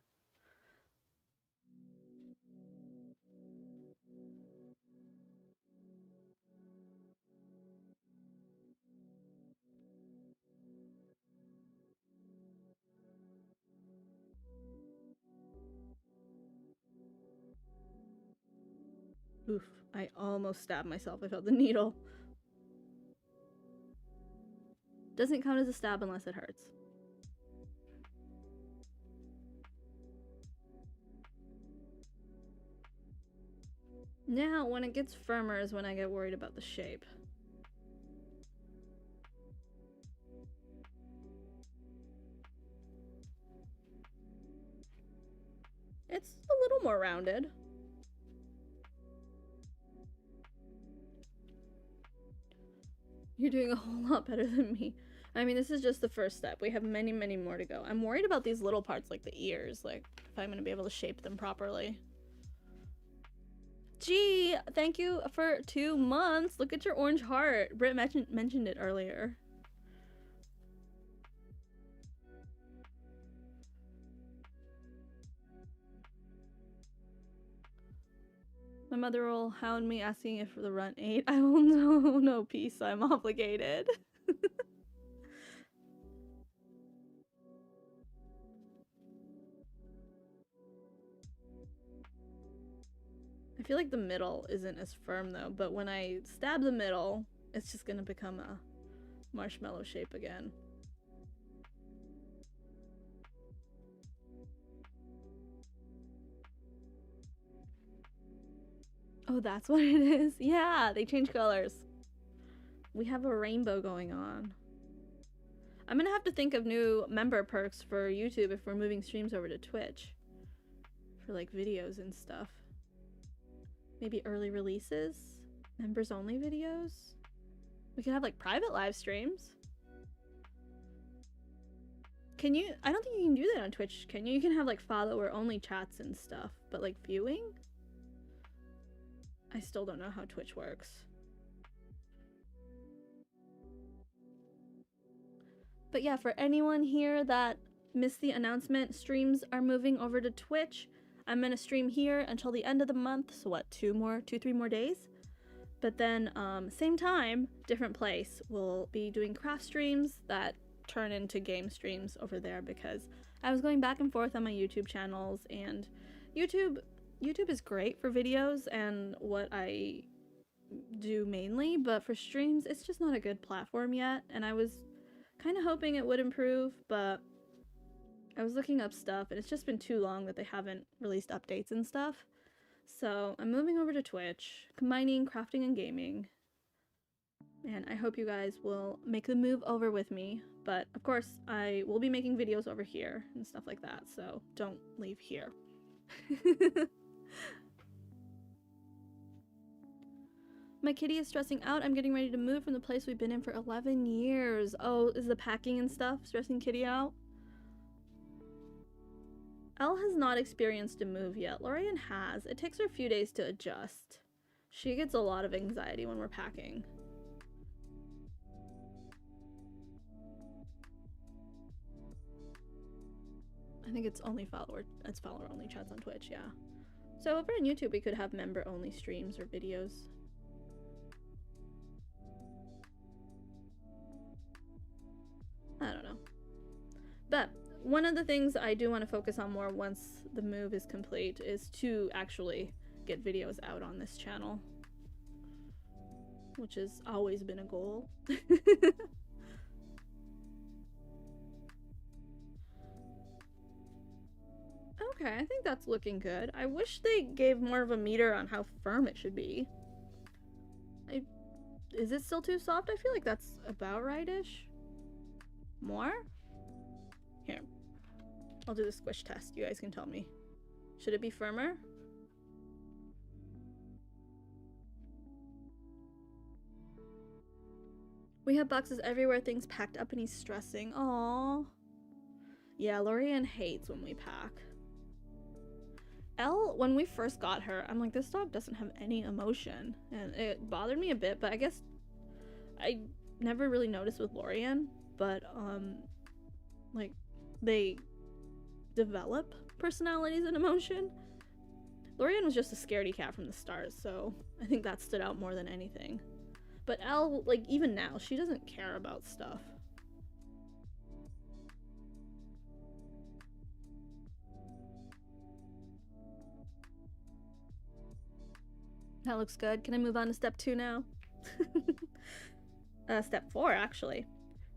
Oof, I almost stabbed myself. I felt the needle. Doesn't count as a stab unless it hurts. Now, when it gets firmer is when I get worried about the shape. It's a little more rounded. You're doing a whole lot better than me. I mean, this is just the first step. We have many, many more to go. I'm worried about these little parts like the ears, like if I'm gonna be able to shape them properly. Gee, thank you for 2 months. Look at your orange heart. Britt mentioned it earlier. My mother will hound me asking if the runt ate. I will no peace. I'm obligated. I feel like the middle isn't as firm though, but when I stab the middle, it's just gonna become a marshmallow shape again. Oh, that's what it is? Yeah, they change colors. We have a rainbow going on. I'm gonna have to think of new member perks for YouTube if we're moving streams over to Twitch. For like videos and stuff. Maybe early releases? Members only videos? We could have like private live streams. Can you? I don't think you can do that on Twitch, can you? You can have like follower only chats and stuff, but like viewing? I still don't know how Twitch works. But yeah, for anyone here that missed the announcement, streams are moving over to Twitch. I'm gonna stream here until the end of the month, so what, 3 more days? But then, same time, different place. We'll be doing craft streams that turn into game streams over there because I was going back and forth on my YouTube channels, and YouTube is great for videos and what I do mainly, but for streams, it's just not a good platform yet, and I was kind of hoping it would improve, but I was looking up stuff, and it's just been too long that they haven't released updates and stuff. So I'm moving over to Twitch, combining crafting and gaming, and I hope you guys will make the move over with me, but of course I will be making videos over here and stuff like that, so don't leave here. My kitty is stressing out. I'm getting ready to move from the place we've been in for 11 years. Oh, is the packing and stuff stressing kitty out? Elle has not experienced a move yet. Lorian has. It takes her a few days to adjust. She gets a lot of anxiety when we're packing. I think it's follower only chats on Twitch, yeah. So over on YouTube we could have member only streams or videos. I don't know. But one of the things I do want to focus on more once the move is complete is to actually get videos out on this channel, which has always been a goal. Okay, I think that's looking good. I wish they gave more of a meter on how firm it should be. Is it still too soft? I feel like that's about right-ish. More? Here. I'll do the squish test. You guys can tell me. Should it be firmer? We have boxes everywhere, things packed up, and he's stressing. Aww. Yeah, Lorian hates when we pack. Elle, when we first got her, I'm like, this dog doesn't have any emotion. And it bothered me a bit, but I guess I never really noticed with Lorian. But, like, they develop personalities and emotion. Lorian was just a scaredy cat from the start, so I think that stood out more than anything. But Elle, like, even now, she doesn't care about stuff. That looks good. Can I move on to step 2 now? Step 4, actually.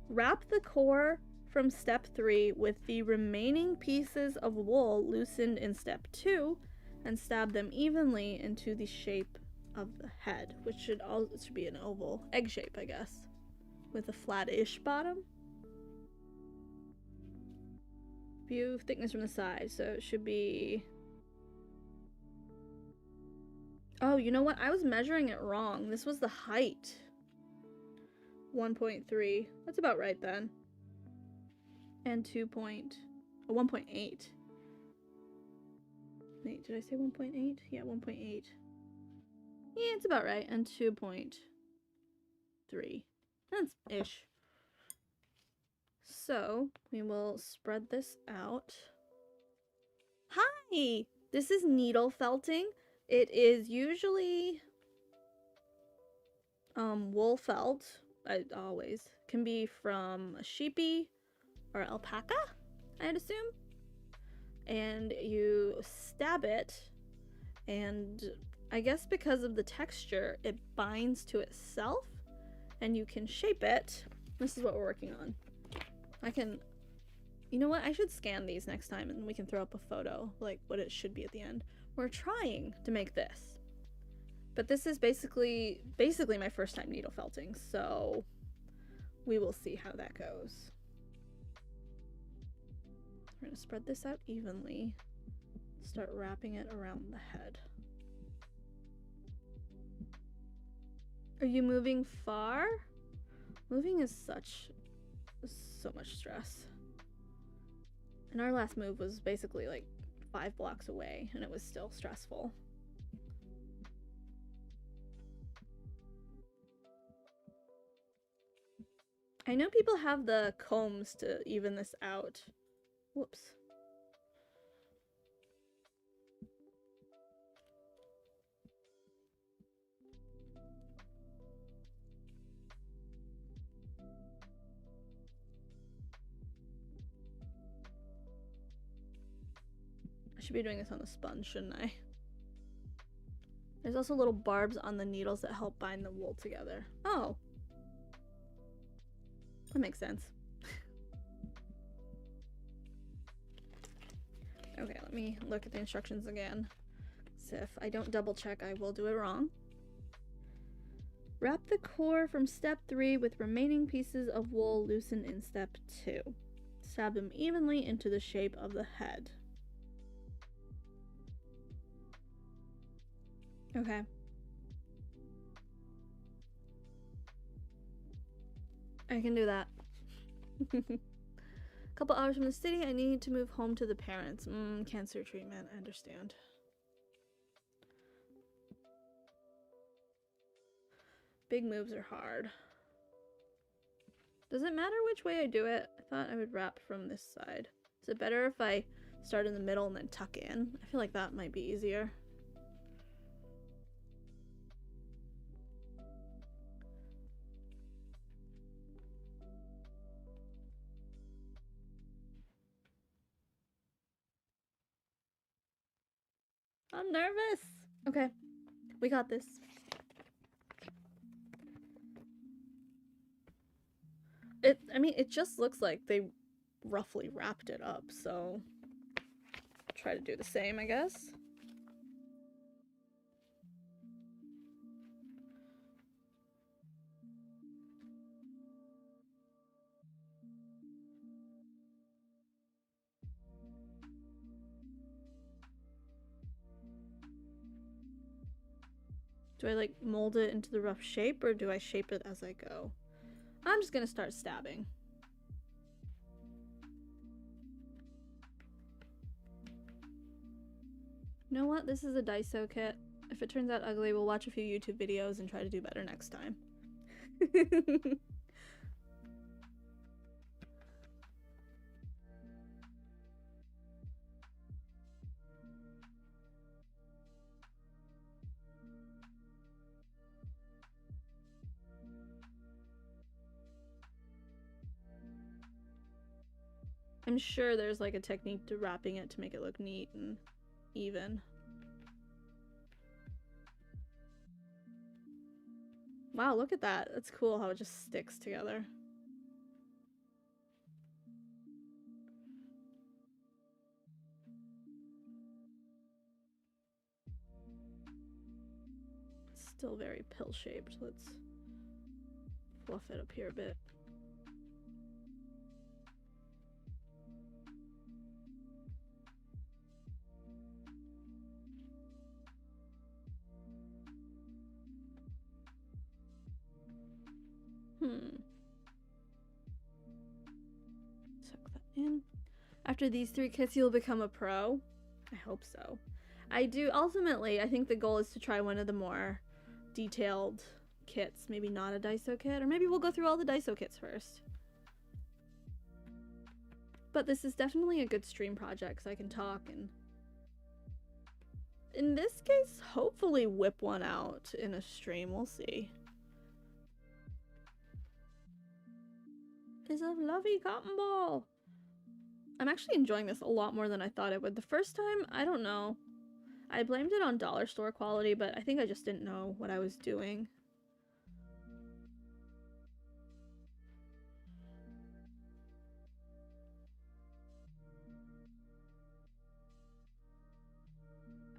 Wrap the core from step 3 with the remaining pieces of wool loosened in step 2 and stab them evenly into the shape of the head, which should be an oval egg shape, I guess, with a flat-ish bottom. View thickness from the side, so it should be... Oh, you know what? I was measuring it wrong. This was the height. 1.3. That's about right then. And 1.8. Wait, did I say 1.8? Yeah, 1.8. Yeah, it's about right. And 2.3. That's ish. So, we will spread this out. Hi! This is needle felting. It is usually wool felt. It always can be from a sheepy or alpaca, I'd assume. And you stab it, and I guess because of the texture, it binds to itself, and you can shape it. This is what we're working on. You know what? I should scan these next time, and we can throw up a photo, like what it should be at the end. We're trying to make this, but this is basically my first time needle felting, so we will see how that goes. We're gonna spread this out evenly, start wrapping it around the head. Are you moving far? Moving is so much stress. And our last move was basically like 5 blocks away, and it was still stressful. I know people have the combs to even this out. Whoops. I should be doing this on the sponge, shouldn't I? There's also little barbs on the needles that help bind the wool together. Oh. That makes sense. Okay, let me look at the instructions again. So if I don't double check, I will do it wrong. Wrap the core from step 3 with remaining pieces of wool loosened in step 2. Stab them evenly into the shape of the head. Okay. I can do that. Couple hours from the city, I need to move home to the parents. Cancer treatment, I understand. Big moves are hard. Does it matter which way I do it? I thought I would wrap from this side. Is it better if I start in the middle and then tuck in? I feel like that might be easier. I'm nervous. Okay, we got this. I mean, it just looks like they roughly wrapped it up, so try to do the same, I guess. Do I like mold it into the rough shape, or do I shape it as I go? I'm just gonna start stabbing. You know what? This is a Daiso kit. If it turns out ugly, we'll watch a few YouTube videos and try to do better next time. I'm sure there's like a technique to wrapping it to make it look neat and even. Wow, look at that. That's cool how it just sticks together. It's still very pill-shaped. Let's fluff it up here a bit. Suck that in. After these 3 kits, you'll become a pro. I hope so. I do. Ultimately, I think the goal is to try one of the more detailed kits. Maybe not a Daiso kit, or maybe we'll go through all the Daiso kits first. But this is definitely a good stream project, so I can talk and, in this case, hopefully whip one out in a stream. We'll see. It's a fluffy cotton ball. I'm actually enjoying this a lot more than I thought it would. The first time, I don't know. I blamed it on dollar store quality, but I think I just didn't know what I was doing.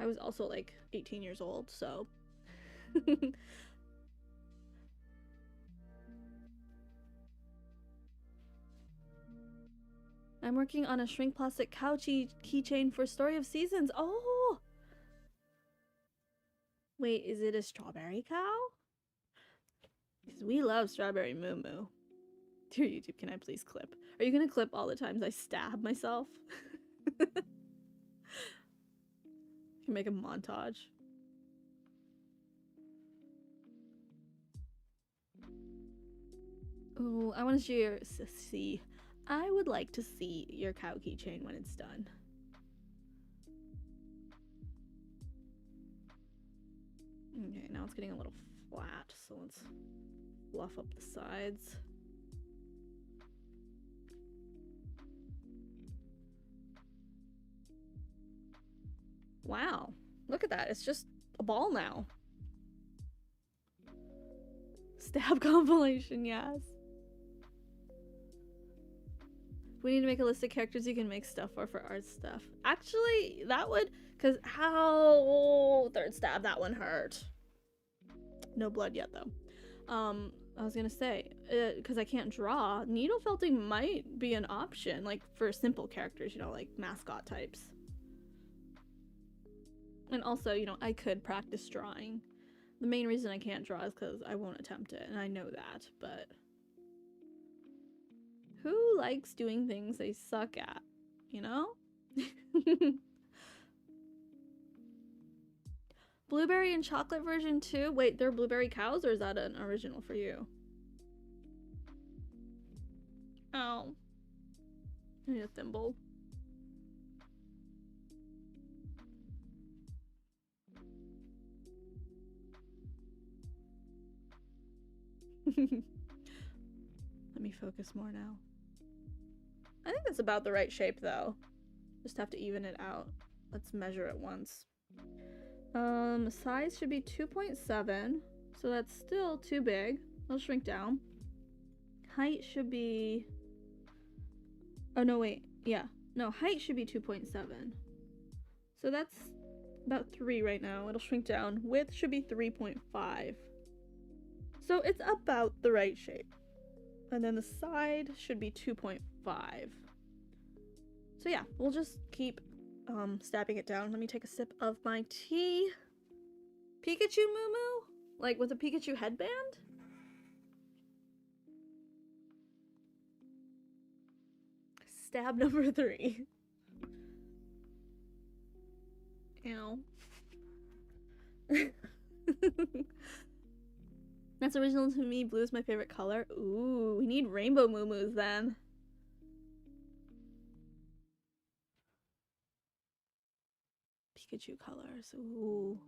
I was also like 18 years old, so. I'm working on a shrink plastic couch keychain for Story of Seasons. Oh! Wait, is it a strawberry cow? Because we love strawberry moo moo. Dear YouTube, can I please clip? Are you gonna clip all the times I stab myself? Can make a montage. Oh, I want to see. I would like to see your cow keychain when it's done. Okay, now it's getting a little flat, so let's fluff up the sides. Wow, look at that. It's just a ball now. Stab compilation, yes. We need to make a list of characters you can make stuff for art stuff. Actually, that would, because how third stab, that one hurt. No blood yet though. I was gonna say, because I can't draw, needle felting might be an option, like for simple characters, you know, like mascot types. And also, you know, I could practice drawing. The main reason I can't draw is because I won't attempt it, and I know that, but who likes doing things they suck at, you know? Blueberry and chocolate version too? Wait, they're blueberry cows, or is that an original for you? Oh. I need a thimble. Let me focus more now. I think that's about the right shape though. Just have to even it out. Let's measure it once. Size should be 2.7, so that's still too big. I'll shrink down. Height should be... Oh no, wait. Yeah. No, height should be 2.7. So that's about 3 right now. It'll shrink down. Width should be 3.5. So it's about the right shape. And then the side should be 2.5. So yeah, we'll just keep stabbing it down. Let me take a sip of my tea. Pikachu Moo, like with a Pikachu headband? Stab number 3. Ow. That's original to me. Blue is my favorite color. Ooh, we need rainbow Moo then. Pikachu colors. Ooh.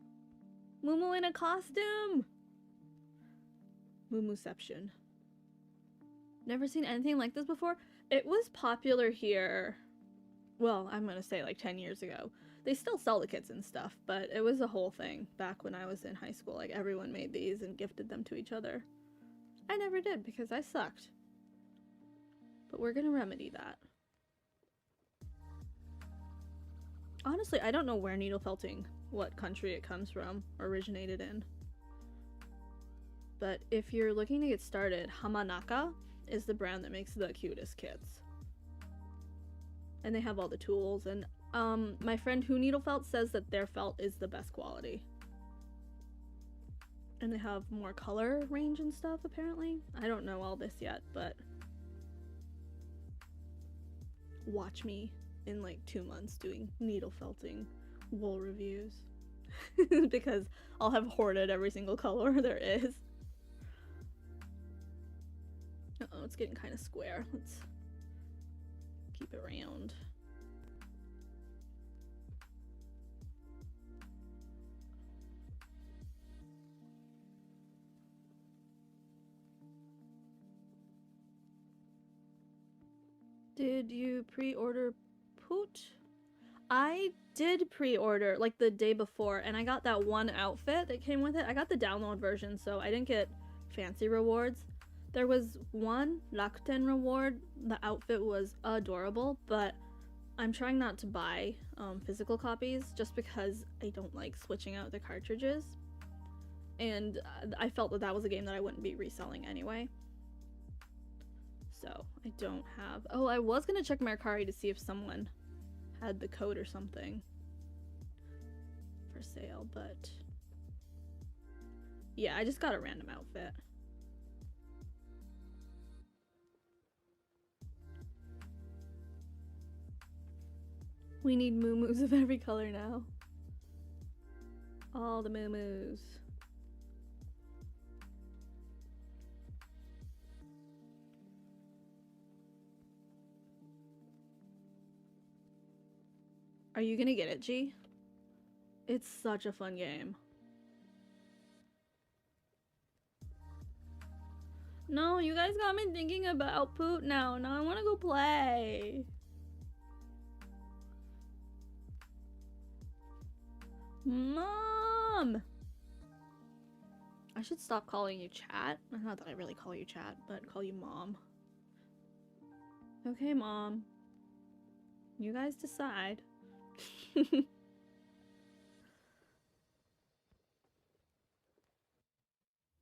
Moo in a costume! Moo-mooception. Never seen anything like this before. It was popular here. Well, I'm gonna say like 10 years ago. They still sell the kits and stuff, but it was a whole thing back when I was in high school. Like, everyone made these and gifted them to each other. I never did because I sucked. But we're gonna remedy that. Honestly, I don't know where needle felting, what country it comes from, or originated in. But if you're looking to get started, Hamanaka is the brand that makes the cutest kits. And they have all the tools, and my friend who needle felt says that their felt is the best quality. And they have more color range and stuff, apparently. I don't know all this yet, but watch me in like 2 months doing needle felting wool reviews. Because I'll have hoarded every single color there is. Uh-oh, it's getting kind of square. Let's keep it round. Did you pre-order Poot? I did pre-order like the day before, and I got that one outfit that came with it. I got the download version, so I didn't get fancy rewards. There was one Rakuten reward. The outfit was adorable, but I'm trying not to buy physical copies just because I don't like switching out the cartridges. And I felt that that was a game that I wouldn't be reselling anyway. So I don't have... Oh, I was gonna check Mercari to see if someone had the code or something for sale, but yeah, I just got a random outfit. We need moo-moos of every color now. All the moo-moos. Are you gonna get it, G? It's such a fun game. No, you guys got me thinking about Poot now. Now I wanna go play. Mom! I should stop calling you chat. Not that I really call you chat, but call you mom. Okay, mom. You guys decide.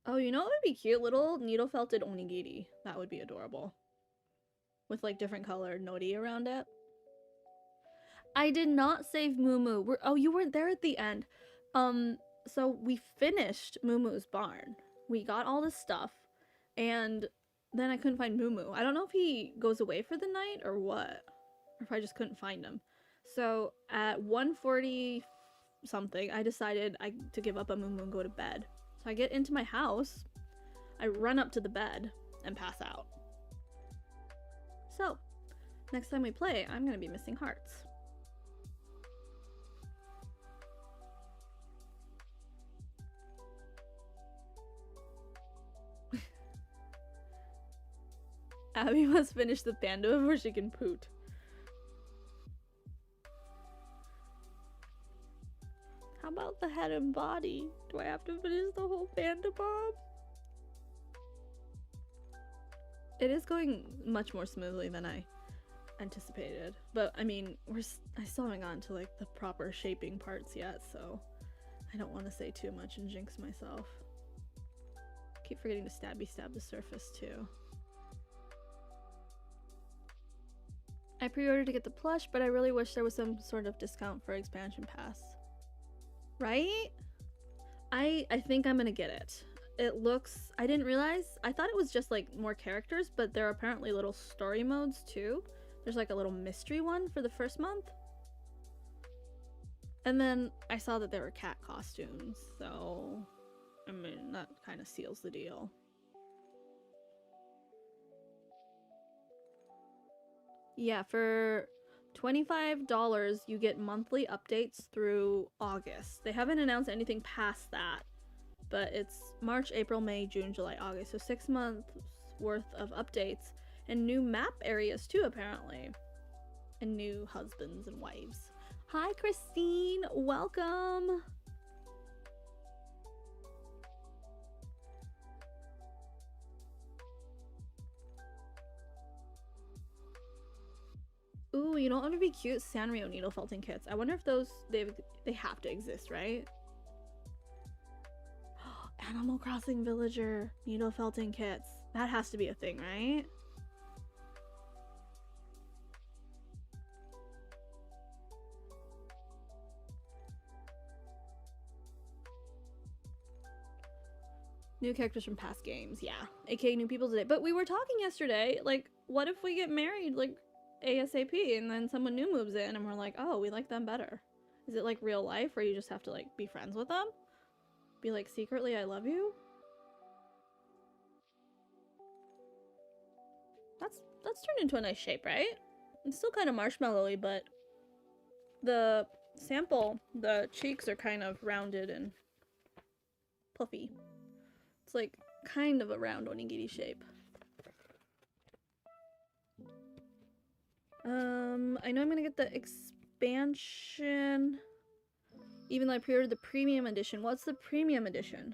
Oh, you know what would be cute? Little needle felted onigiri. That would be adorable. With like different colored nori around it. I did not save Moo Moo. Oh, you weren't there at the end. So we finished Moo Moo's barn. We got all this stuff, and then I couldn't find Moo. I don't know if he goes away for the night or what, or if I just couldn't find him. So at 1:40 something, I decided to give up on Moo and go to bed. So I get into my house, I run up to the bed and pass out. So next time we play, I'm gonna be missing hearts. Abby must finish the panda before she can poot. How about the head and body? Do I have to finish the whole panda bomb? It is going much more smoothly than I anticipated. But I mean, I still haven't gotten to like the proper shaping parts yet, so I don't want to say too much and jinx myself. Keep forgetting to stab the surface too. I pre-ordered to get the plush, but I really wish there was some sort of discount for expansion pass. Right? I think I'm gonna get it. It looks... I didn't realize... I thought it was just like more characters, but there are apparently little story modes too. There's like a little mystery one for the first month. And then I saw that there were cat costumes, so... I mean, that kind of seals the deal. Yeah, for $25 you get monthly updates through August. They haven't announced anything past that, but it's March, April, May, June, July, August. So 6 months worth of updates and new map areas too, apparently. And new husbands and wives. Hi, Christine! Welcome! Ooh, you know what would be cute? Sanrio needle felting kits. I wonder if those, they have to exist, right? Animal Crossing villager needle felting kits. That has to be a thing, right? New characters from past games, yeah. AKA new people today. But we were talking yesterday, like, what if we get married, like, ASAP, and then someone new moves in and we're like, oh, we like them better. Is it like real life where you just have to like be friends with them? Be like, secretly I love you? That's turned into a nice shape, right? It's still kind of marshmallowy, but the sample, the cheeks are kind of rounded and puffy. It's like kind of a round onigiri shape. I know I'm gonna get the expansion, even though I pre-ordered the premium edition. What's the premium edition?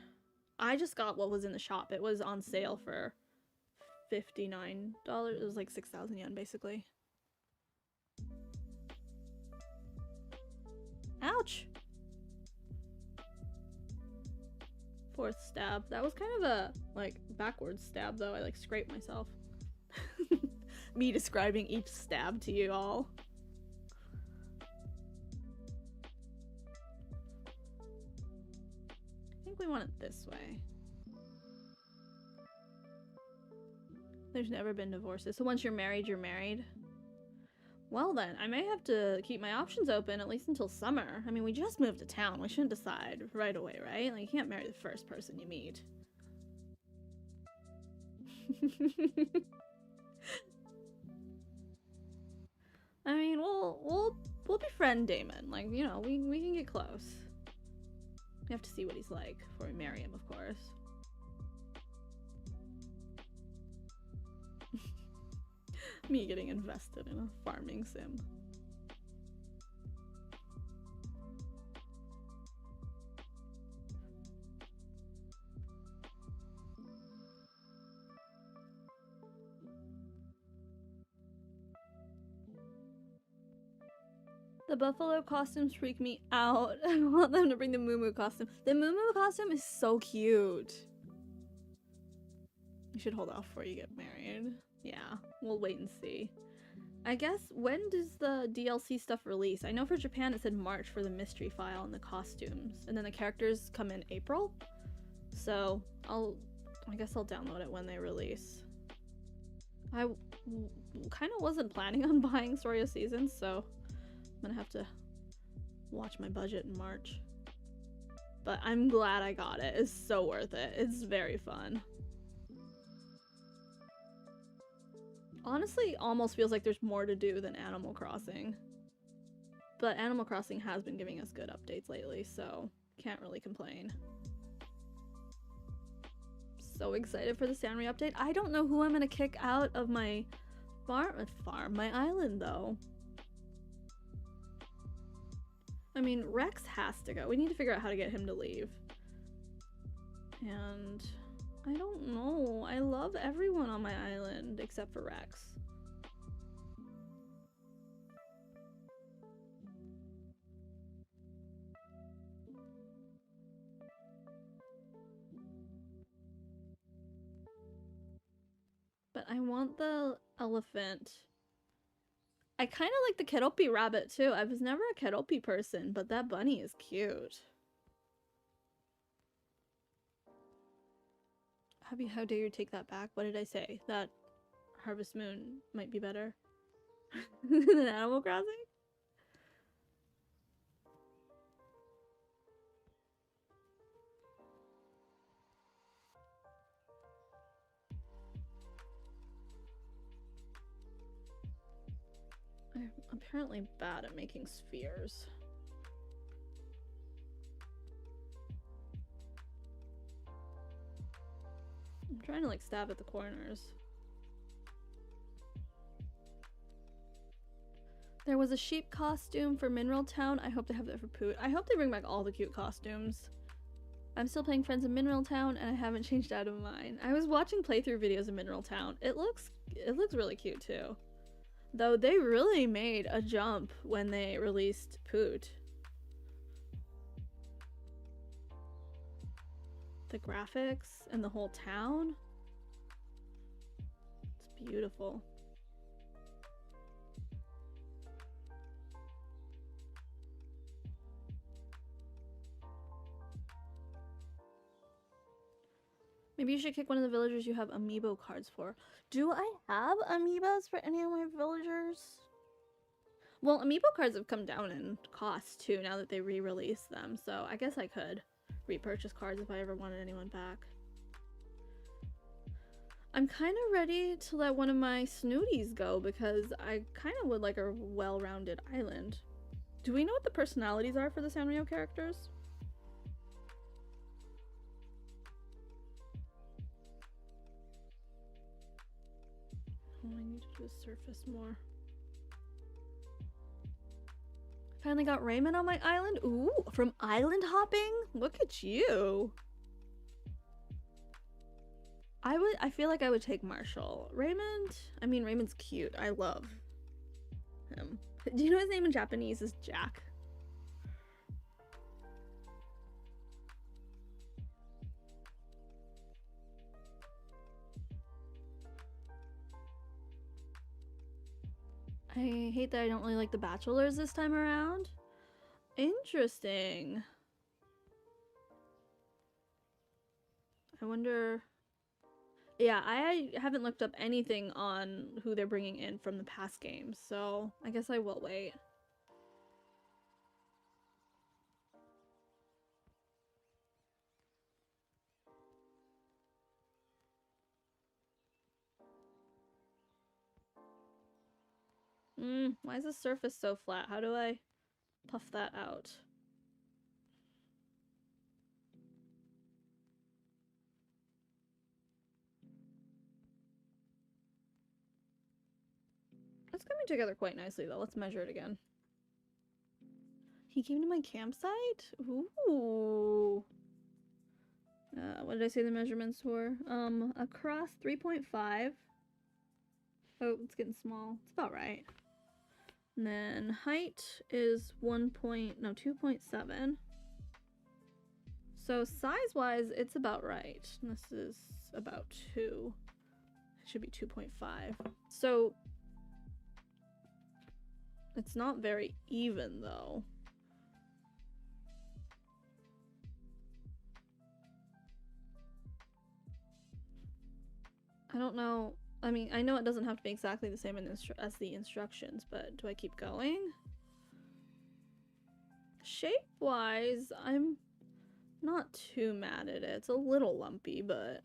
I just got what was in the shop. It was on sale for $59. It was like 6,000 yen, basically. Ouch! Fourth stab. That was kind of a, like, backwards stab, though. I, like, scraped myself. Me describing each stab to you all. I think we want it this way. There's never been divorces. So once you're married, you're married. Well then, I may have to keep my options open at least until summer. I mean, we just moved to town. We shouldn't decide right away, right? Like, you can't marry the first person you meet. I mean, we'll befriend Damon. Like, you know, we can get close. We have to see what he's like before we marry him, of course. Me getting invested in a farming sim. The buffalo costumes freak me out. I want them to bring the Moo costume. The Moo costume is so cute. You should hold off before you get married. Yeah, we'll wait and see. I guess, when does the DLC stuff release? I know for Japan it said March for the mystery file and the costumes. And then the characters come in April. So, I guess I'll download it when they release. I kind of wasn't planning on buying Story of Seasons, so I'm gonna have to watch my budget in March. But I'm glad I got it. It's so worth it. It's very fun. Honestly, almost feels like there's more to do than Animal Crossing. But Animal Crossing has been giving us good updates lately, so can't really complain. So excited for the Sanrio update. I don't know who I'm gonna kick out of my my island though. I mean, Rex has to go. We need to figure out how to get him to leave. And I don't know. I love everyone on my island except for Rex. But I want the elephant. I kind of like the Keropi rabbit too. I was never a Keropi person, but that bunny is cute. How dare you take that back? What did I say? That Harvest Moon might be better than Animal Crossing? I'm apparently bad at making spheres. I'm trying to like stab at the corners. There was a sheep costume for Mineral Town. I hope they have that for Poot. I hope they bring back all the cute costumes. I'm still playing Friends of Mineral Town and I haven't changed out of mine. I was watching playthrough videos of Mineral Town. It looks really cute too. Though they really made a jump when they released Poot. The graphics and the whole town. It's beautiful. Maybe you should kick one of the villagers you have amiibo cards for. Do I have amiibos for any of my villagers? Well, amiibo cards have come down in cost too now that they re-released them, so I guess I could repurchase cards if I ever wanted anyone back. I'm kind of ready to let one of my snooties go because I kind of would like a well-rounded island. Do we know what the personalities are for the Sanrio characters? Oh, I need to do the surface more. Finally got Raymond on my island. Ooh, from island hopping? Look at you. I feel like I would take Marshall. Raymond, I mean, Raymond's cute. I love him. Do you know his name in Japanese is Jack? I hate that I don't really like the bachelors this time around. Interesting. I wonder... Yeah, I haven't looked up anything on who they're bringing in from the past games, so I guess I will wait. Why is the surface so flat? How do I puff that out? It's coming together quite nicely though. Let's measure it again. He came to my campsite? Ooh. What did I say the measurements were? Across 3.5. Oh, it's getting small. It's about right. And then height is 2.7. So size-wise, it's about right. And this is about 2. It should be 2.5. So it's not very even though. I don't know. I mean, I know it doesn't have to be exactly the same as the instructions, but do I keep going? Shape-wise, I'm not too mad at it. It's a little lumpy, but...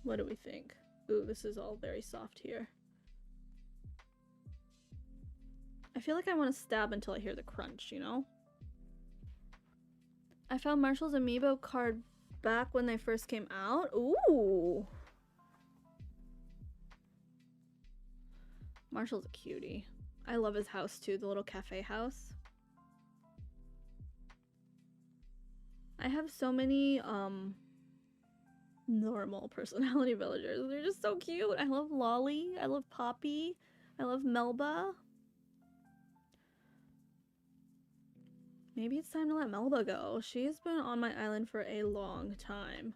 What do we think? Ooh, this is all very soft here. I feel like I want to stab until I hear the crunch, you know? I found Marshall's amiibo card back when they first came out. Ooh! Marshall's a cutie. I love his house too, the little cafe house. I have so many, normal personality villagers. They're just so cute. I love Lolly. I love Poppy. I love Melba. Maybe it's time to let Melba go. She has been on my island for a long time.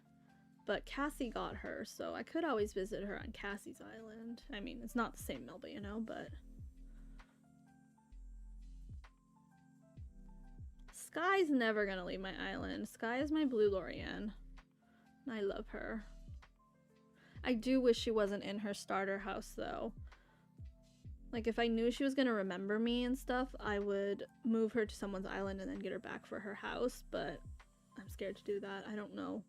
But Cassie got her, so I could always visit her on Cassie's island. I mean, it's not the same Melba, you know, but... Sky's never gonna leave my island. Sky is my blue Lorian. I love her. I do wish she wasn't in her starter house, though. Like, if I knew she was gonna remember me and stuff, I would move her to someone's island and then get her back for her house, but I'm scared to do that. I don't know.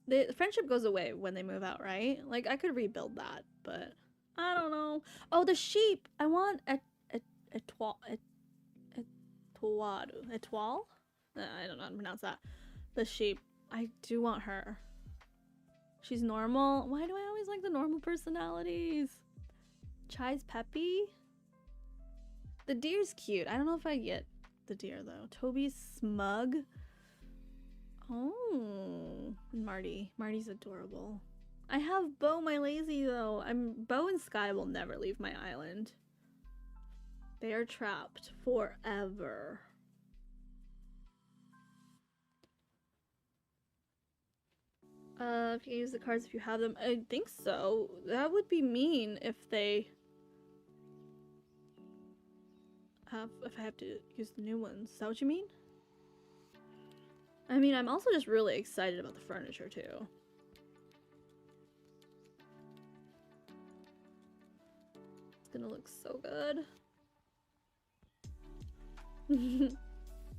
The friendship goes away when they move out, right? Like, I could rebuild that, but I don't know. Oh, the sheep! I want a toile? I don't know how to pronounce that. The sheep. I do want her. She's normal. Why do I always like the normal personalities? Chai's peppy. The deer's cute. I don't know if I get the deer though. Toby's smug. Oh, and Marty. Marty's adorable. I have Bo, my lazy though. Bo and Sky will never leave my island. They are trapped forever. If you use the cards if you have them. I think so. That would be mean if they if I have to use the new ones. Is that what you mean? I mean, I'm also just really excited about the furniture too. It's gonna look so good.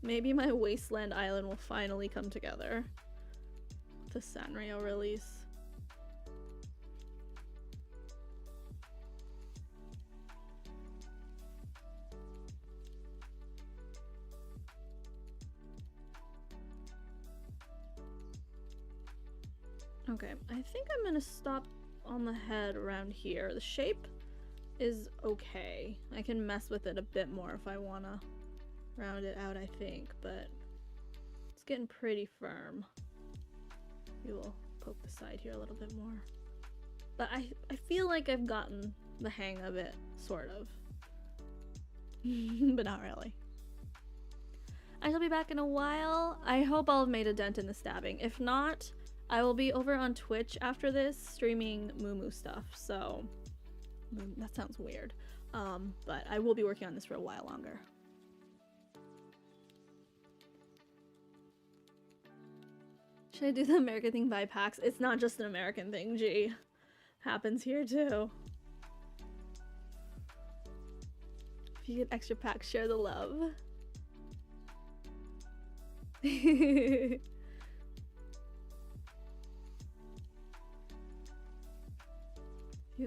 Maybe my Wasteland Island will finally come together. The Sanrio release. Okay, I think I'm gonna stop on the head around here. The shape is okay. I can mess with it a bit more if I wanna round it out, I think, but it's getting pretty firm. We will poke the side here a little bit more. But I feel like I've gotten the hang of it, sort of. But not really. I shall be back in a while. I hope I'll have made a dent in the stabbing. If not, I will be over on Twitch after this streaming Moo stuff, so that sounds weird. But I will be working on this for a while longer. Should I do the American thing by packs? It's not just an American thing, gee. Happens here too. If you get extra packs, share the love. You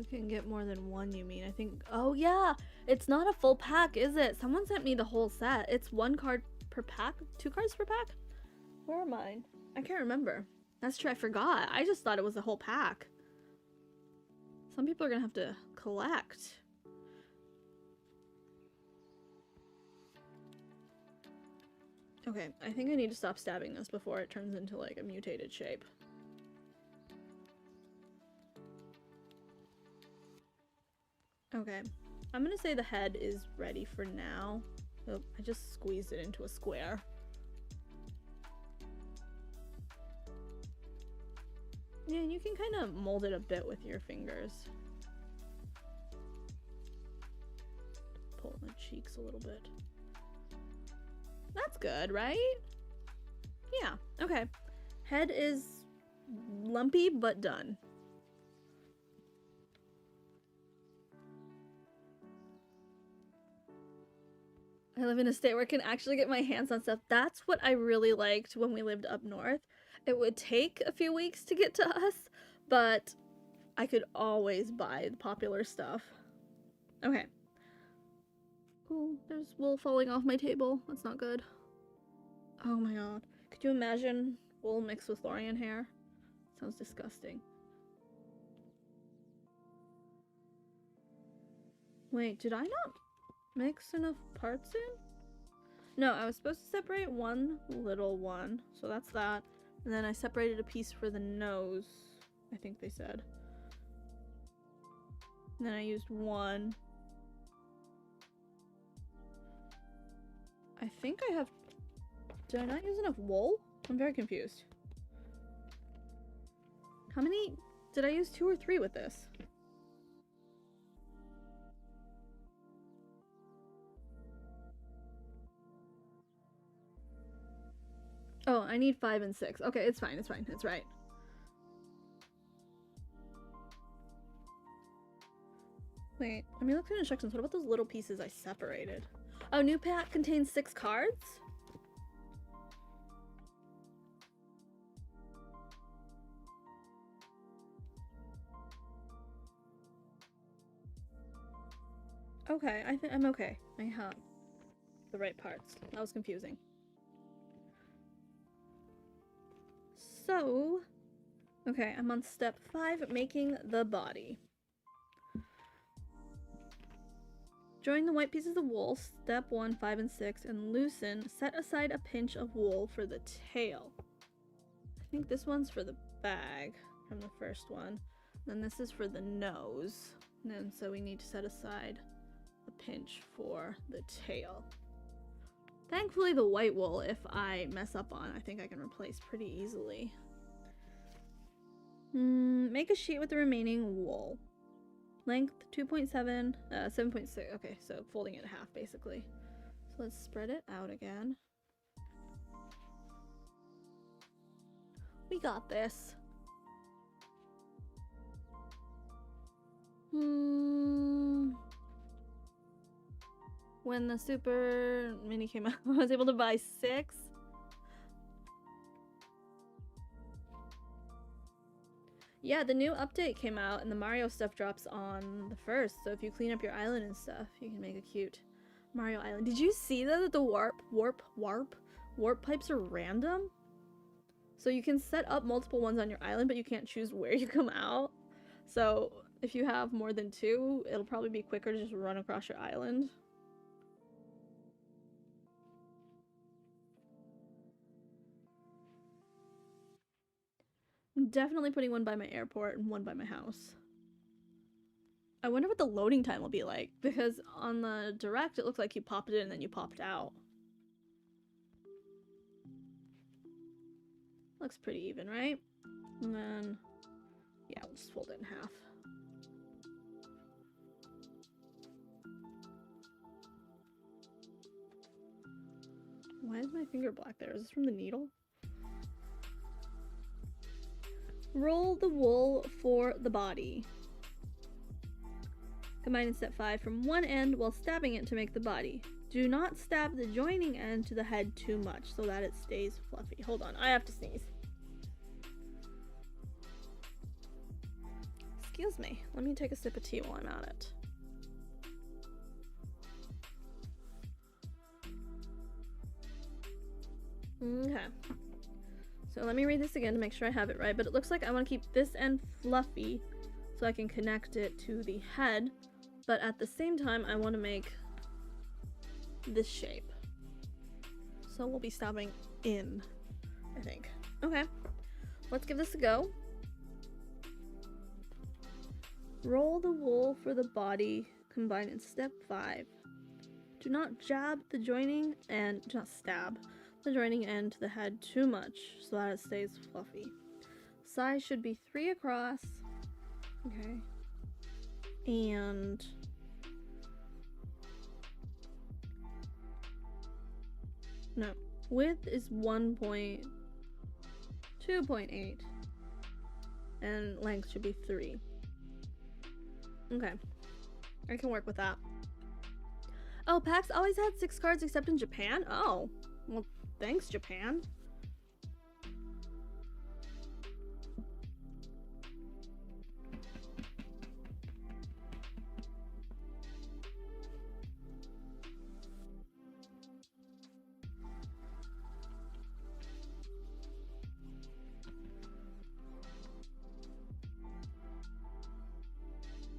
can get more than one, you mean? I think. Oh, yeah! It's not a full pack, is it? Someone sent me the whole set. It's 1 card per pack? 2 cards per pack? Where are mine? I can't remember. That's true, I forgot. I just thought it was a whole pack. Some people are gonna have to collect. Okay, I think I need to stop stabbing this before it turns into like a mutated shape. Okay, I'm gonna say the head is ready for now. Oh, I just squeezed it into a square. Yeah, and you can kind of mold it a bit with your fingers. Pull the cheeks a little bit. That's good, right? Yeah, okay. Head is lumpy, but done. I live in a state where I can actually get my hands on stuff. That's what I really liked when we lived up north. It would take a few weeks to get to us, but I could always buy the popular stuff. Okay. Ooh, there's wool falling off my table. That's not good. Oh my god. Could you imagine wool mixed with Lorian hair? Sounds disgusting. Wait, did I not mix enough parts in? No, I was supposed to separate one little one. So that's that. And then I separated a piece for the nose, I think they said. And then I used one. I think I have... Did I not use enough wool? I'm very confused. How many... Did I use 2 or 3 with this? Oh, I need 5 and 6. Okay, it's fine, it's fine, it's right. Wait, let me look through the instructions. What about those little pieces I separated? Oh, new pack contains 6 cards? Okay, I think I'm okay. I have the right parts. That was confusing. So, okay, I'm on step 5, making the body. Join the white pieces of wool, step 1, 5, and 6, and loosen. Set aside a pinch of wool for the tail. I think this one's for the bag from the first one. Then this is for the nose. And then so we need to set aside a pinch for the tail. Thankfully the white wool, if I mess up on, I think I can replace pretty easily. Make a sheet with the remaining wool. Length 2.7, 7.6. Okay, so folding it in half basically. So let's spread it out again. We got this. When the Super Mini came out, I was able to buy 6. Yeah, the new update came out and the Mario stuff drops on the 1st. So if you clean up your island and stuff, you can make a cute Mario island. Did you see that the warp pipes are random? So you can set up multiple ones on your island, but you can't choose where you come out. So if you have more than 2, it'll probably be quicker to just run across your island. I'm definitely putting one by my airport and one by my house. I wonder what the loading time will be like, because on the direct it looks like you popped it in and then you popped out. Looks pretty even, right? And then, yeah, we'll just fold it in half. Why is my finger black there? Is this from the needle? Roll the wool for the body. Combine in step 5 from one end while stabbing it to make the body. Do not stab the joining end to the head too much so that it stays fluffy. Hold on, I have to sneeze. Excuse me, let me take a sip of tea while I'm at it. Okay. So let me read this again to make sure I have it right, but it looks like I want to keep this end fluffy so I can connect it to the head, but at the same time I want to make this shape. So we'll be stabbing in, I think. Okay, let's give this a go. Roll the wool for the body, combine in step 5. Do not jab the joining and do not stab the joining end to the head too much so that it stays fluffy. Size should be 3 across. Okay. And No. Width is 2.8. And length should be 3. Okay. I can work with that. Oh, packs always had 6 cards except in Japan? Oh. Well, thanks, Japan.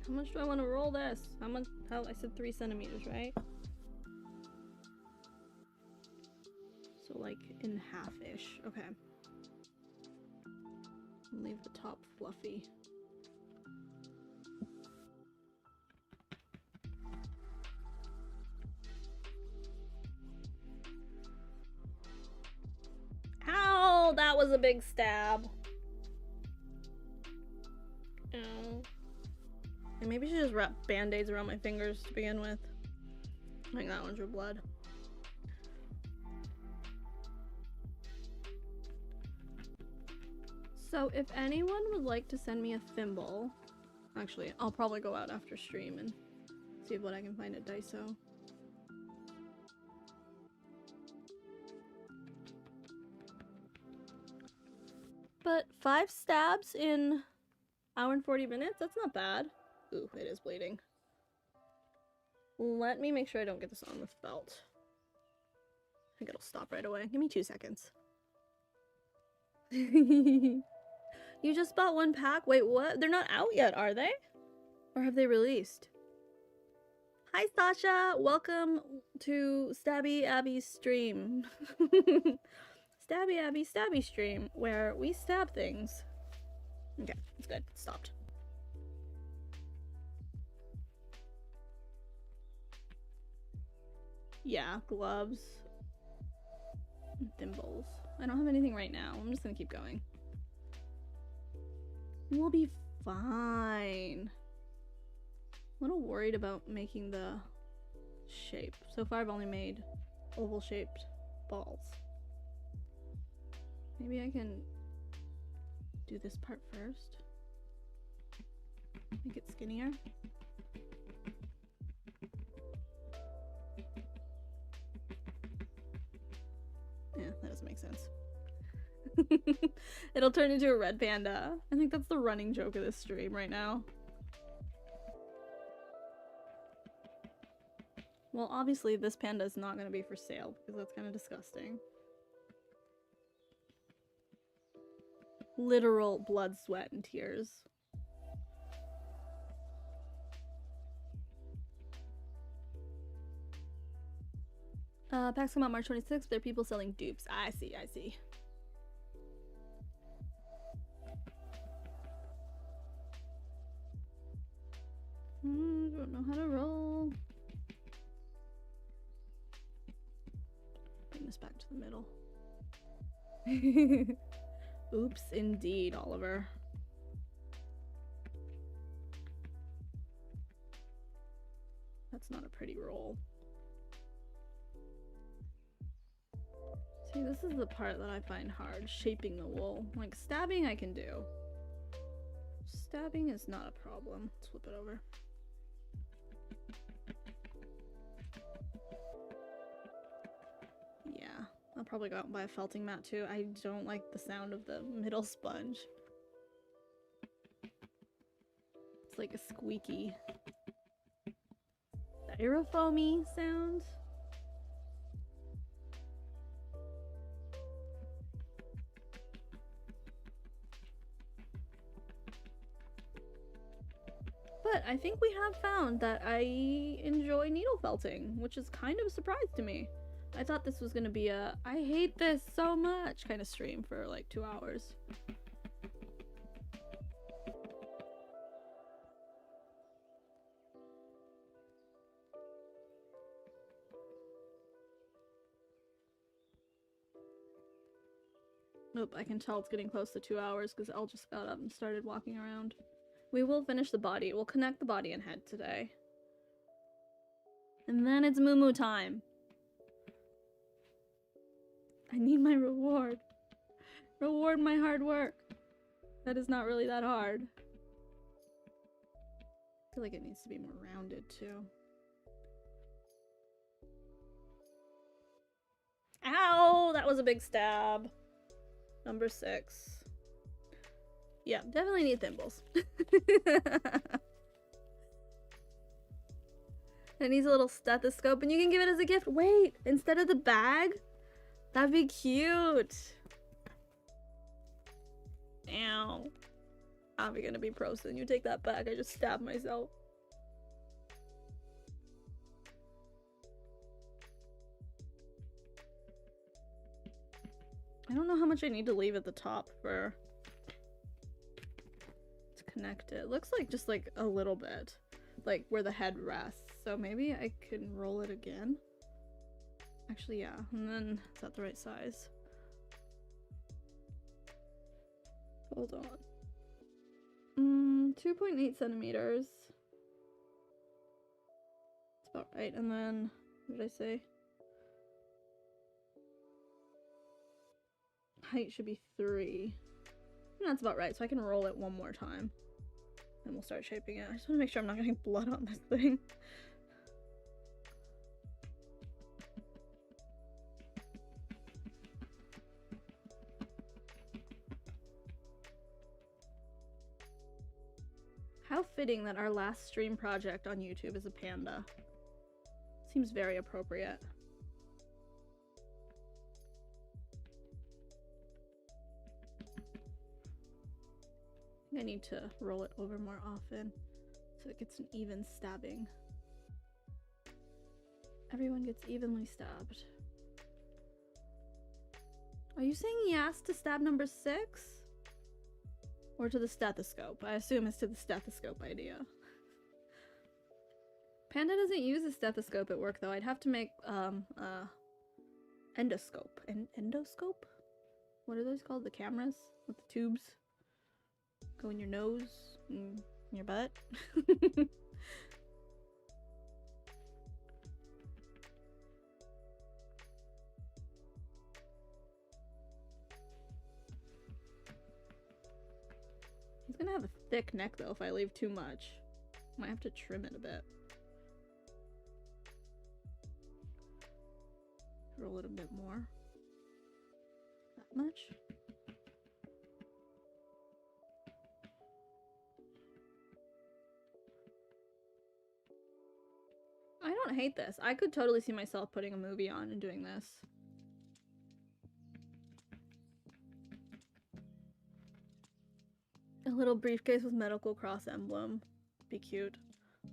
How much do I want to roll this? How much? How? I said 3 centimeters, right? So like in half-ish. Okay. Leave the top fluffy. Ow! That was a big stab. Ow. And maybe I should just wrap band-aids around my fingers to begin with. I think that one's your blood. So if anyone would like to send me a thimble, actually, I'll probably go out after stream and see what I can find at Daiso. But 5 stabs in hour and 40 minutes? That's not bad. Ooh, it is bleeding. Let me make sure I don't get this on with belt. I think it'll stop right away. Give me 2 seconds. You just bought 1 pack? Wait, what? They're not out yet, are they? Or have they released? Hi, Sasha! Welcome to Stabby Abby's stream. Stabby Abby Stabby stream, where we stab things. Okay, it's good. It stopped. Yeah, gloves. And thimbles. I don't have anything right now. I'm just gonna keep going. We'll be fine. A little worried about making the shape. So far I've only made oval shaped balls. Maybe I can do this part first. Make it skinnier. Yeah, that doesn't make sense. It'll turn into a red panda. I think that's the running joke of this stream right now. Well, obviously this panda is not going to be for sale because that's kind of disgusting. Literal blood, sweat, and tears. Packs come out March 26th. There are people selling dupes. I see, I see. Don't know how to roll. Bring this back to the middle. Oops, indeed, Oliver. That's not a pretty roll. See, this is the part that I find hard, shaping the wool. Like, stabbing I can do. Stabbing is not a problem. Let's flip it over. Yeah, I'll probably go out and buy a felting mat too. I don't like the sound of the middle sponge. It's like a squeaky, styrofoamy sound. But I think we have found that I enjoy needle felting, which is kind of a surprise to me. I thought this was gonna be a I hate this so much kind of stream for like 2 hours. Nope, I can tell it's getting close to 2 hours because Elle just got up and started walking around. We will finish the body. We'll connect the body and head today. And then it's moo moo time. I need my reward. Reward my hard work. That is not really that hard. I feel like it needs to be more rounded too. Ow! That was a big stab. Number 6. Yeah, definitely need thimbles. It needs a little stethoscope, and you can give it as a gift. Wait, instead of the bag? That'd be cute. Ow. I'm gonna be pro soon. You take that back. I just stabbed myself. I don't know how much I need to leave at the top for to connect it. Looks like just like a little bit, like where the head rests. So maybe I can roll it again. Actually, yeah. And then is that the right size? Hold on. 2.8 centimeters. That's about right. And then what did I say? Height should be 3. And that's about right. So I can roll it one more time. And we'll start shaping it. I just want to make sure I'm not getting blood on this thing. How fitting that our last stream project on YouTube is a panda. Seems very appropriate. I need to roll it over more often so it gets an even stabbing. Everyone gets evenly stabbed. Are you saying he asked to stab number 6? Or to the stethoscope? I assume it's to the stethoscope idea. Panda doesn't use a stethoscope at work though. I'd have to make endoscope. Endoscope? What are those called? The cameras with the tubes? Go in your nose, in your butt. He's gonna have a thick neck though if I leave too much. Might have to trim it a bit. Roll it a bit more. That much? I don't hate this. I could totally see myself putting a movie on and doing this. A little briefcase with medical cross emblem. Be cute.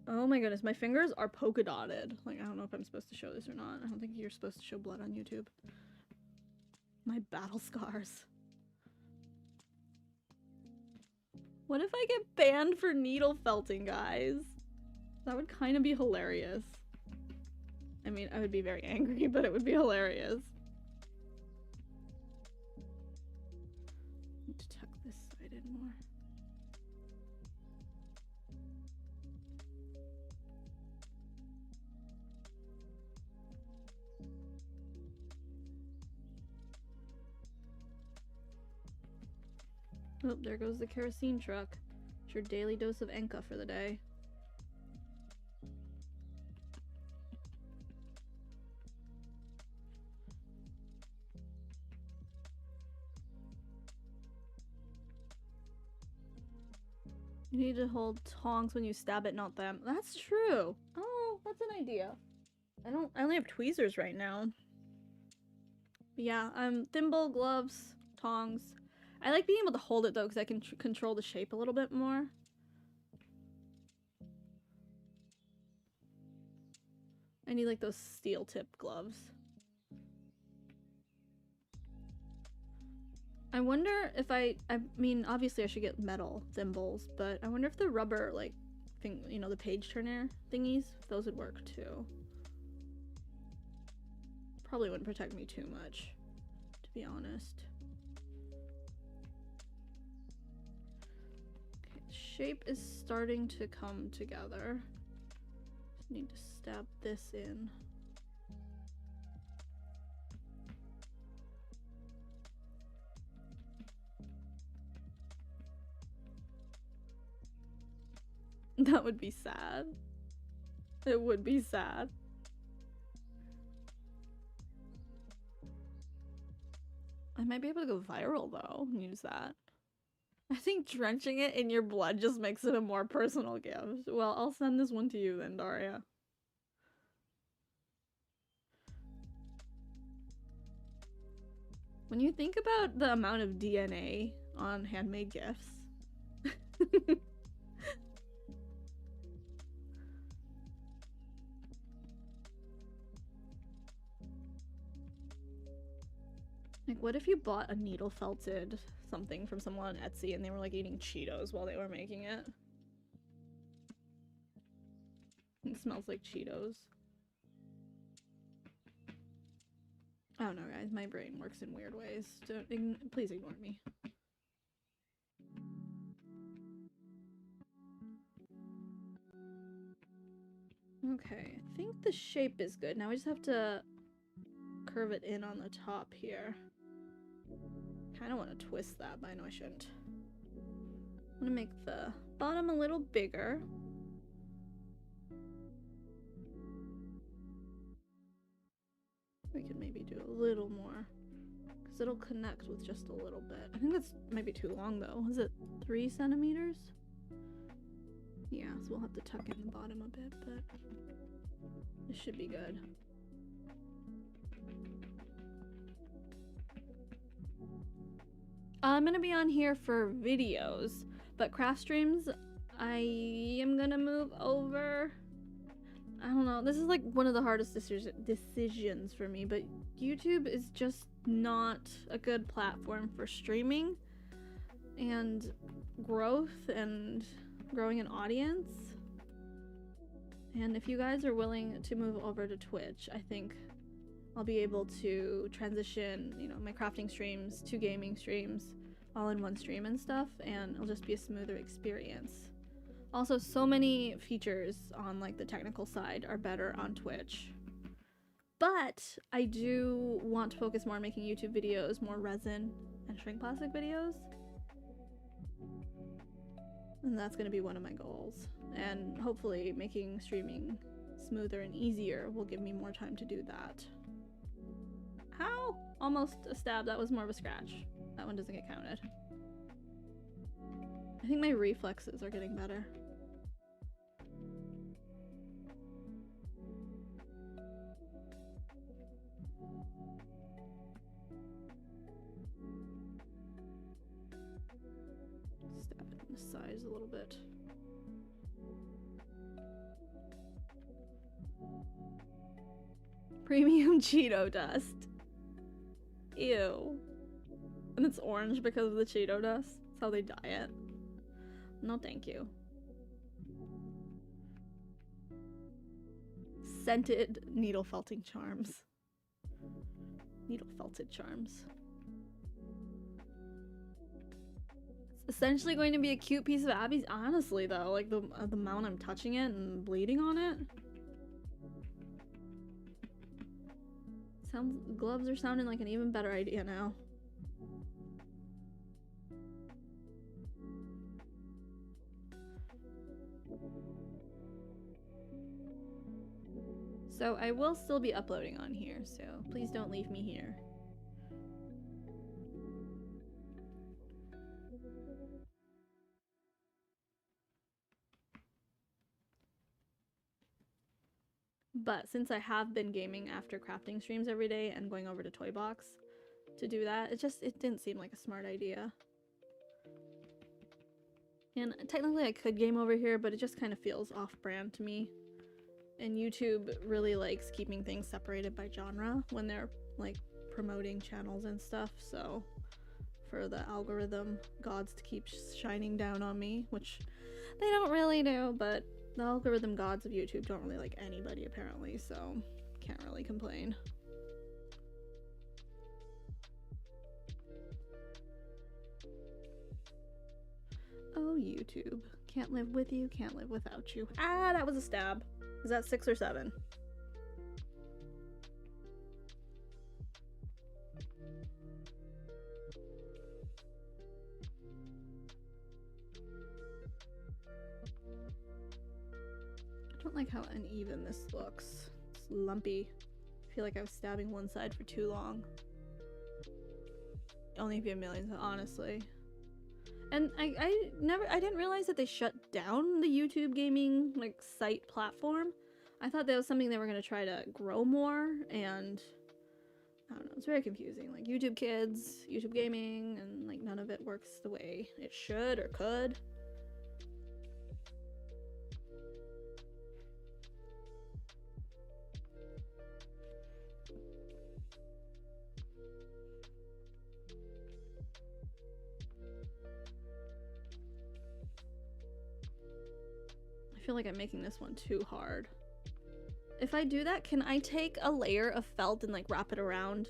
Oh my goodness, my fingers are polka dotted. Like, I don't know if I'm supposed to show this or not. I don't think you're supposed to show blood on YouTube. My battle scars. What if I get banned for needle felting, guys? That would kind of be hilarious. I mean, I would be very angry, but it would be hilarious. Need to tuck this side in more. Oh, there goes the kerosene truck. It's your daily dose of Enka for the day. You need to hold tongs when you stab it, not them. That's true. Oh, that's an idea. I only have tweezers right now. But yeah, thimble, gloves, tongs. I like being able to hold it though because I can control the shape a little bit more. I need like those steel tipped gloves. I wonder if I mean, obviously I should get metal thimbles, but I wonder if the rubber, like, thing, you know, the page turner thingies, if those would work too. Probably wouldn't protect me too much, to be honest. Okay, the shape is starting to come together. Just need to stab this in. That would be sad. It would be sad. I might be able to go viral though and use that. I think drenching it in your blood just makes it a more personal gift. Well, I'll send this one to you then, Daria. When you think about the amount of DNA on handmade gifts. Like, what if you bought a needle felted something from someone on Etsy and they were like eating Cheetos while they were making it? It smells like Cheetos. I don't know, guys. My brain works in weird ways. Please ignore me. Okay, I think the shape is good. Now we just have to curve it in on the top here. Kind of want to twist that, but I know I shouldn't. I'm gonna make the bottom a little bigger. We could maybe do a little more, because it'll connect with just a little bit. I think that's maybe too long though. Is it 3 centimeters? Yeah, so we'll have to tuck in the bottom a bit, but this should be good. I'm gonna be on here for videos, but craft streams, I am gonna move over. I don't know, this is like one of the hardest decisions for me, but YouTube is just not a good platform for streaming and growth and growing an audience. And if you guys are willing to move over to Twitch, I think I'll be able to transition, you know, my crafting streams to gaming streams all in one stream and stuff, and it'll just be a smoother experience. Also, so many features on like the technical side are better on Twitch. But I do want to focus more on making YouTube videos, more resin and shrink plastic videos. And that's going to be one of my goals. And hopefully making streaming smoother and easier will give me more time to do that. Ow! Almost a stab. That was more of a scratch. That one doesn't get counted. I think my reflexes are getting better. Stab it on the sides a little bit. Premium Cheeto dust. Ew. And it's orange because of the Cheeto dust. That's how they dye it. No thank you. Scented needle felting charms. Needle felted charms. It's essentially going to be a cute piece of Abby's. Honestly though, like the amount I'm touching it and bleeding on it. Gloves are sounding like an even better idea now. So I will still be uploading on here, so please don't leave me here. But since I have been gaming after crafting streams every day and going over to Toy Box to do that, it didn't seem like a smart idea. And technically I could game over here, but it just kind of feels off-brand to me. And YouTube really likes keeping things separated by genre when they're like promoting channels and stuff, so for the algorithm gods to keep shining down on me, which they don't really do, but the algorithm gods of YouTube don't really like anybody apparently, so can't really complain. Oh, YouTube. Can't live with you, can't live without you. Ah, that was a stab. Is that 6 or 7? don't like how uneven this looks. It's lumpy. I feel like I was stabbing one side for too long. Only if you have millions, honestly. And I didn't realize that they shut down the YouTube gaming like site platform. I thought that was something they were gonna try to grow more, and I don't know, it's very confusing. Like YouTube Kids, YouTube Gaming, and like none of it works the way it should or could. I feel like I'm making this one too hard. If I do that, can I take a layer of felt and like wrap it around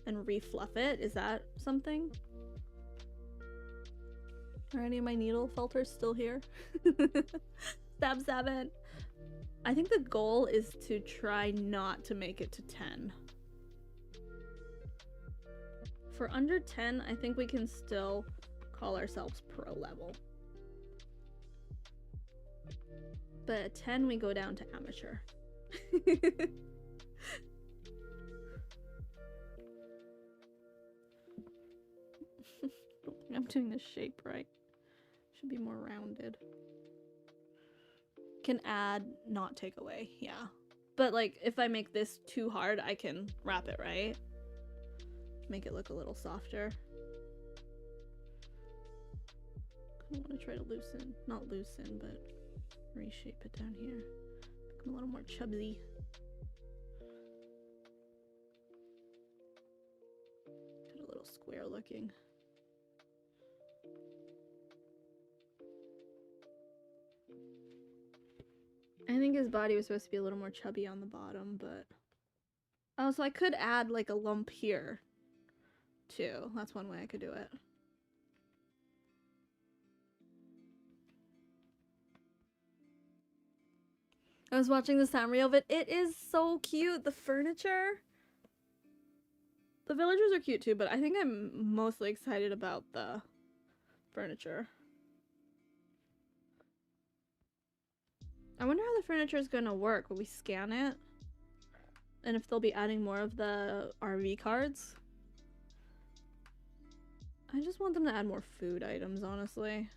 and re-fluff it? Is that something? Are any of my needle felters still here? Stab 7. I think the goal is to try not to make it to 10. For under 10, I think we can still call ourselves pro level. But at 10, we go down to amateur. I'm doing this shape right. Should be more rounded. Can add, not take away, yeah. But like, if I make this too hard, I can wrap it, right? Make it look a little softer. I want to try to loosen, not loosen, but reshape it down here. Become a little more chubby. Get a little square looking. I think his body was supposed to be a little more chubby on the bottom, but... Oh, so I could add like a lump here, too. That's one way I could do it. I was watching the sound reel of it. It is so cute. The furniture. The villagers are cute too, but I think I'm mostly excited about the furniture. I wonder how the furniture is going to work. Will we scan it? And if they'll be adding more of the RV cards? I just want them to add more food items, honestly.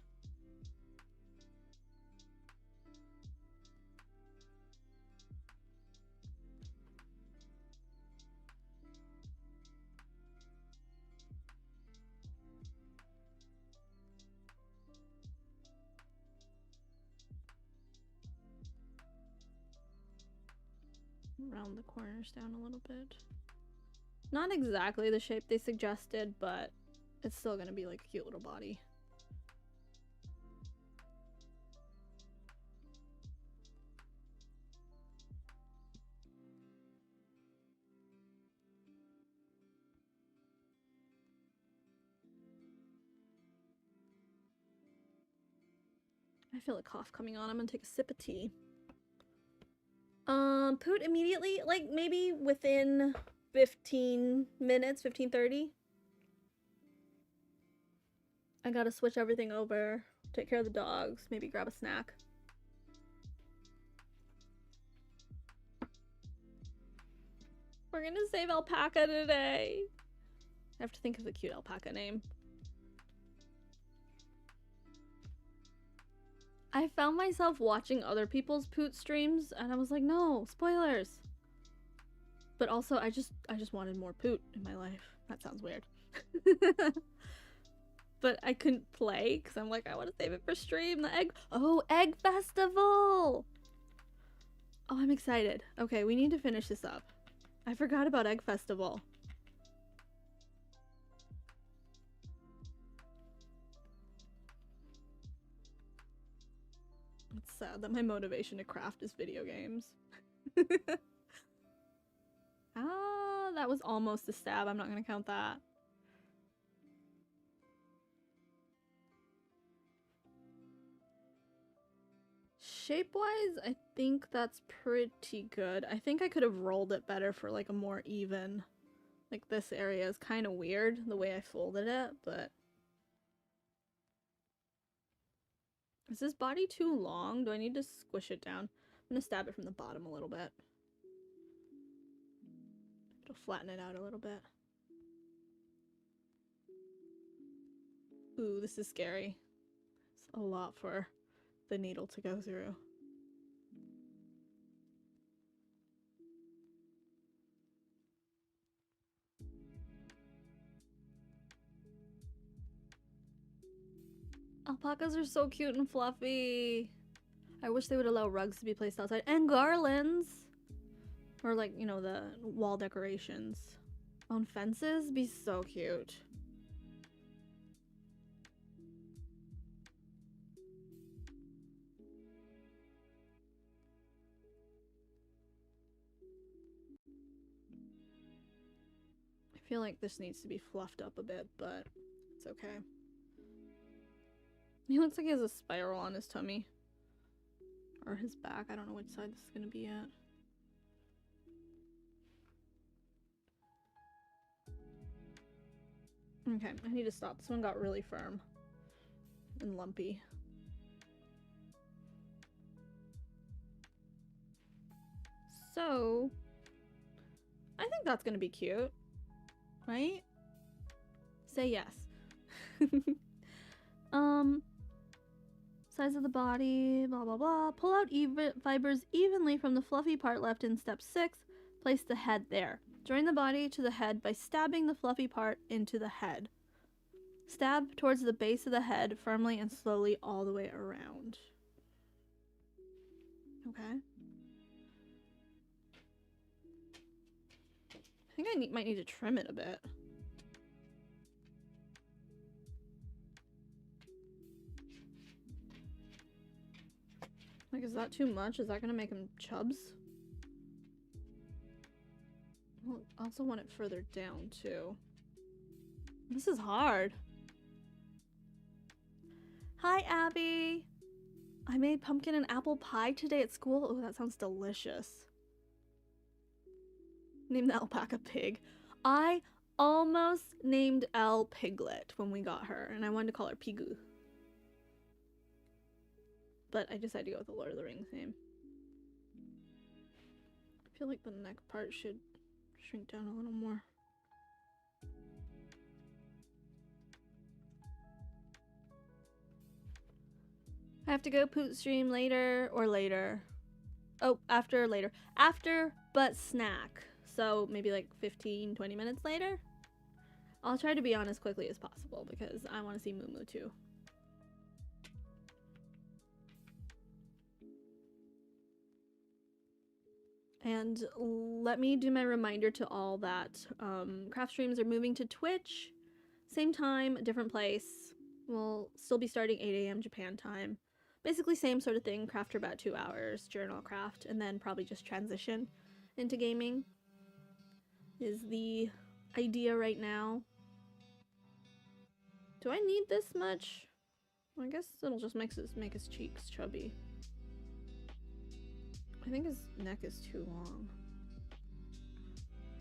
Round the corners down a little bit. Not exactly the shape they suggested, but it's still gonna be like a cute little body. I feel a cough coming on. I'm gonna take a sip of tea. Poot immediately, like maybe within 15 minutes, 15-30. I gotta switch everything over, take care of the dogs, maybe grab a snack. We're gonna save alpaca today. I have to think of a cute alpaca name. I found myself watching other people's Poot streams and I was like, no, spoilers. But also I just wanted more Poot in my life. That sounds weird. But I couldn't play because I'm like, I want to save it for stream. The egg festival. Oh, I'm excited. Okay, we need to finish this up. I forgot about egg festival. It's sad that my motivation to craft is video games. Ah, that was almost a stab. I'm not gonna count that. Shape-wise, I think that's pretty good. I think I could have rolled it better for like a more even... Like this area is kind of weird, the way I folded it, but... Is this body too long? Do I need to squish it down? I'm gonna stab it from the bottom a little bit. It'll flatten it out a little bit. Ooh, this is scary. It's a lot for the needle to go through. Alpacas are so cute and fluffy. I wish they would allow rugs to be placed outside and garlands. Or like, you know, the wall decorations. On fences, be so cute. I feel like this needs to be fluffed up a bit, but it's okay. He looks like he has a spiral on his tummy. Or his back. I don't know which side this is gonna be at. Okay, I need to stop. This one got really firm and lumpy. So, I think that's gonna be cute, right? Say yes. Size of the body, blah blah blah. Pull out fibers evenly from the fluffy part left in step 6. Place the head there. Join the body to the head by stabbing the fluffy part into the head. Stab towards the base of the head firmly and slowly all the way around. Okay. I think I might need to trim it a bit. Like, is that too much? Is that gonna make him chubs? Well, I also want it further down, too. This is hard. Hi, Abby! I made pumpkin and apple pie today at school. Oh, that sounds delicious. Name the alpaca Pig. I almost named Elle Piglet when we got her, and I wanted to call her Pigu. But I decided to go with the Lord of the Rings name. I feel like the neck part should shrink down a little more. I have to go poop stream later or later. Oh, after later. After, but snack. So maybe like 15-20 minutes later. I'll try to be on as quickly as possible because I want to see Moo Moo too. And let me do my reminder to all that craft streams are moving to Twitch. Same time, different place. We'll still be starting 8 a.m. Japan time. Basically same sort of thing, craft for about 2 hours, journal craft, and then probably just transition into gaming is the idea right now. Do I need this much? I guess it'll just make his cheeks chubby. I think his neck is too long.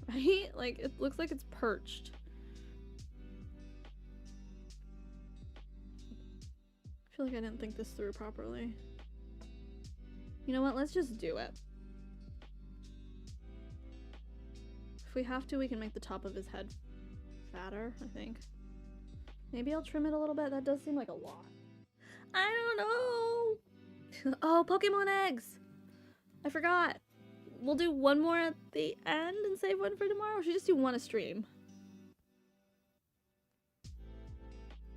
Right? Like, it looks like it's perched. I feel like I didn't think this through properly. You know what? Let's just do it. If we have to, we can make the top of his head fatter, I think. Maybe I'll trim it a little bit. That does seem like a lot. I don't know! Oh, Pokemon eggs! I forgot. We'll do one more at the end and save one for tomorrow. Or should we just do one a stream?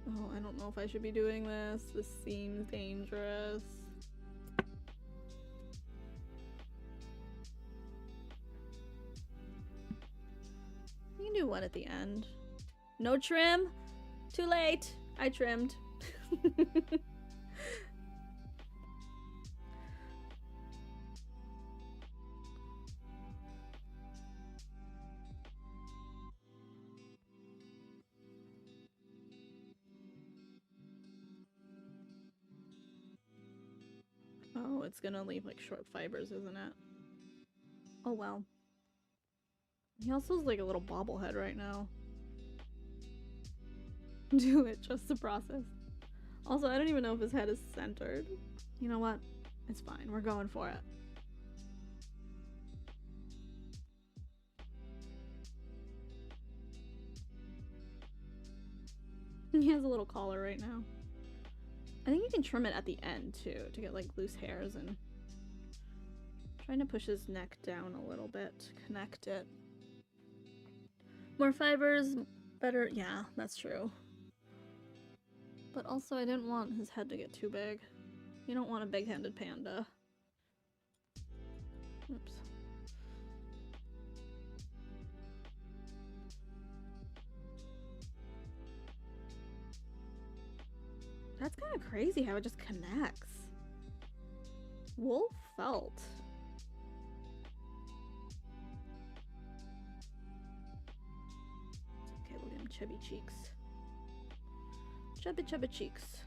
Oh, I don't know if I should be doing this. This seems dangerous. You can do one at the end. No trim? Too late. I trimmed. Oh, it's gonna leave like short fibers, isn't it? Oh well. He also has like a little bobblehead right now. Do it, trust the process. Also, I don't even know if his head is centered. You know what? It's fine, we're going for it. He has a little collar right now. I think you can trim it at the end too to get like loose hairs, and trying to push his neck down a little bit to connect it. More fibers, better. Yeah, that's true. But also I didn't want his head to get too big. You don't want a big-headed panda. Oops. That's kind of crazy how it just connects. Wool felt. It's okay, look at him, chubby cheeks. Chubby, chubby cheeks.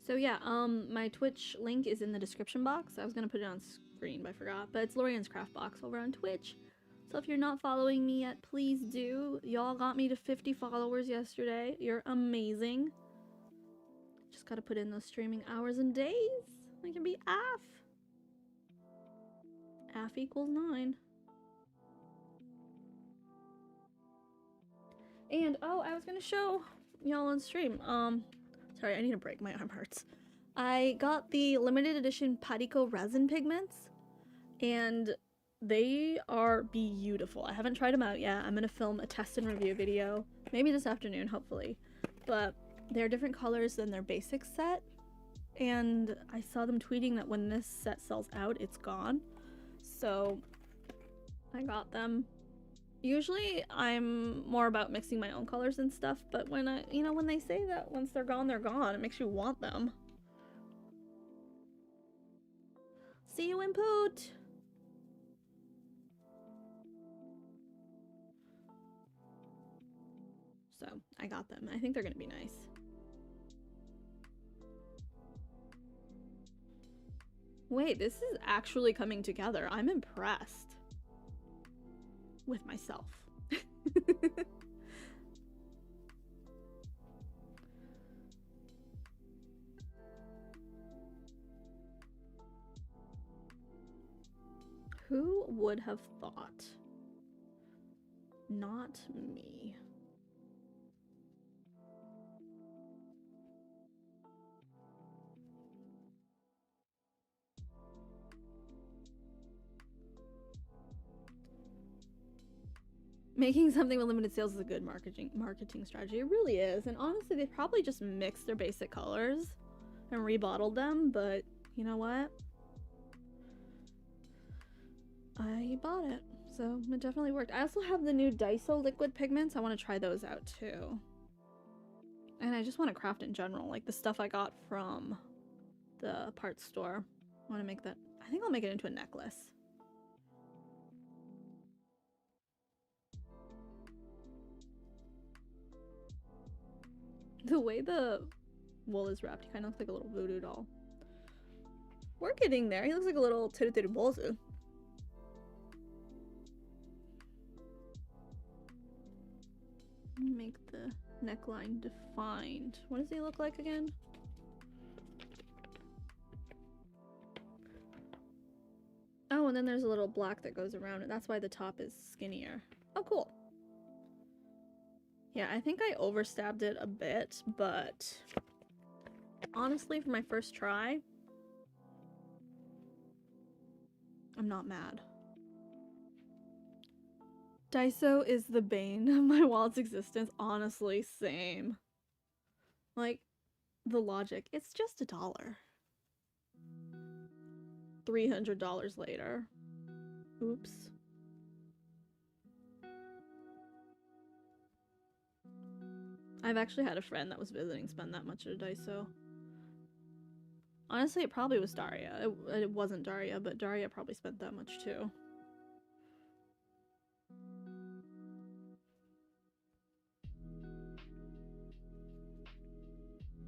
So yeah, my Twitch link is in the description box. I was gonna put it on screen, but I forgot. But it's Lorian's Craft Box over on Twitch. So if you're not following me yet, please do. Y'all got me to 50 followers yesterday. You're amazing. Just gotta put in those streaming hours and days. I can be AF. AF equals 9. And, oh, I was gonna show y'all on stream. Sorry, I need a break. My arm hurts. I got the limited edition Patico resin pigments, and they are beautiful. I haven't tried them out yet. I'm gonna film a test and review video, maybe this afternoon, hopefully. But they're different colors than their basic set, and I saw them tweeting that when this set sells out, it's gone. So I got them. Usually I'm more about mixing my own colors and stuff, but when when they say that once they're gone, it makes you want them. See you in Poot! So I got them. I think they're gonna be nice. Wait, this is actually coming together. I'm impressed with myself. Who would have thought? Not me. Making something with limited sales is a good marketing strategy. It really is. And honestly, they probably just mixed their basic colors and rebottled them, but you know what? I bought it, so it definitely worked. I also have the new Daiso liquid pigments. I want to try those out too. And I just want to craft in general, like the stuff I got from the parts store. I want to make that. I think I'll make it into a necklace. The way the wool is wrapped, he kind of looks like a little voodoo doll. We're getting there. He looks like a little titty bozu. Make the neckline defined. What does he look like again? Oh, and then there's a little black that goes around it. That's why the top is skinnier. Oh, cool. Yeah, I think I overstabbed it a bit, but honestly, for my first try, I'm not mad. Daiso is the bane of my wallet's existence. Honestly, same. Like, the logic. It's just $1. $300 later. Oops. I've actually had a friend that was visiting spend that much at a Daiso. Honestly, it probably was Daria. It wasn't Daria, but Daria probably spent that much too.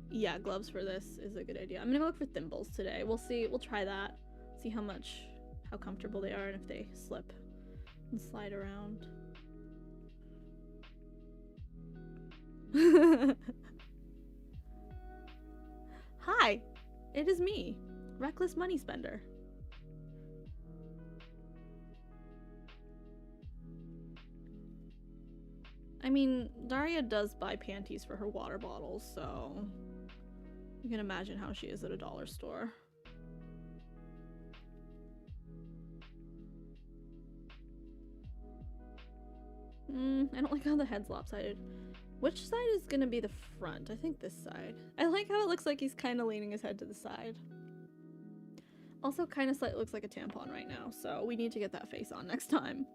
Yeah, gloves for this is a good idea. I'm gonna go look for thimbles today. We'll see. We'll try that. See how comfortable they are and if they slip and slide around. Hi, it is me, Reckless Money Spender. I mean, Daria does buy panties for her water bottles, so you can imagine how she is at a dollar store. I don't like how the head's lopsided. Which side is gonna be the front? I think this side. I like how it looks like he's kind of leaning his head to the side. Also kind of slightly looks like a tampon right now, so we need to get that face on next time.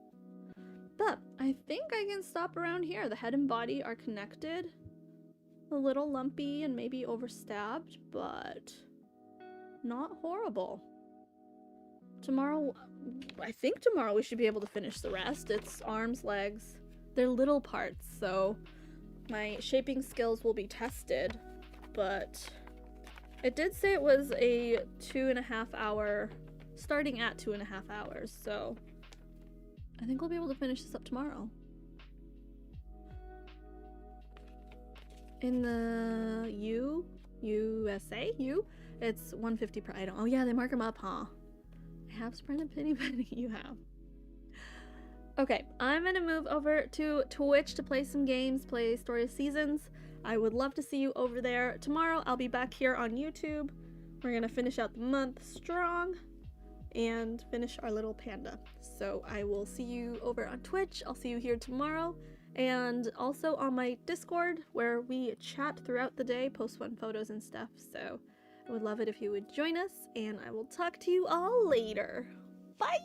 But I think I can stop around here. The head and body are connected. A little lumpy and maybe overstabbed, but not horrible. Tomorrow, I think tomorrow we should be able to finish the rest. It's arms, legs. They're little parts, so my shaping skills will be tested, but it did say it was a 2.5 hour, starting at 2.5 hours, so I think we'll be able to finish this up tomorrow. In the USA, it's $150 per item. Oh yeah, they mark them up, huh? I have sprinted Penny Penny, you have. Okay, I'm gonna move over to Twitch to play some games, play Story of Seasons. I would love to see you over there. Tomorrow I'll be back here on YouTube. We're gonna finish out the month strong and finish our little panda. So I will see you over on Twitch. I'll see you here tomorrow. And also on my Discord where we chat throughout the day, post fun photos and stuff. So I would love it if you would join us, and I will talk to you all later. Bye!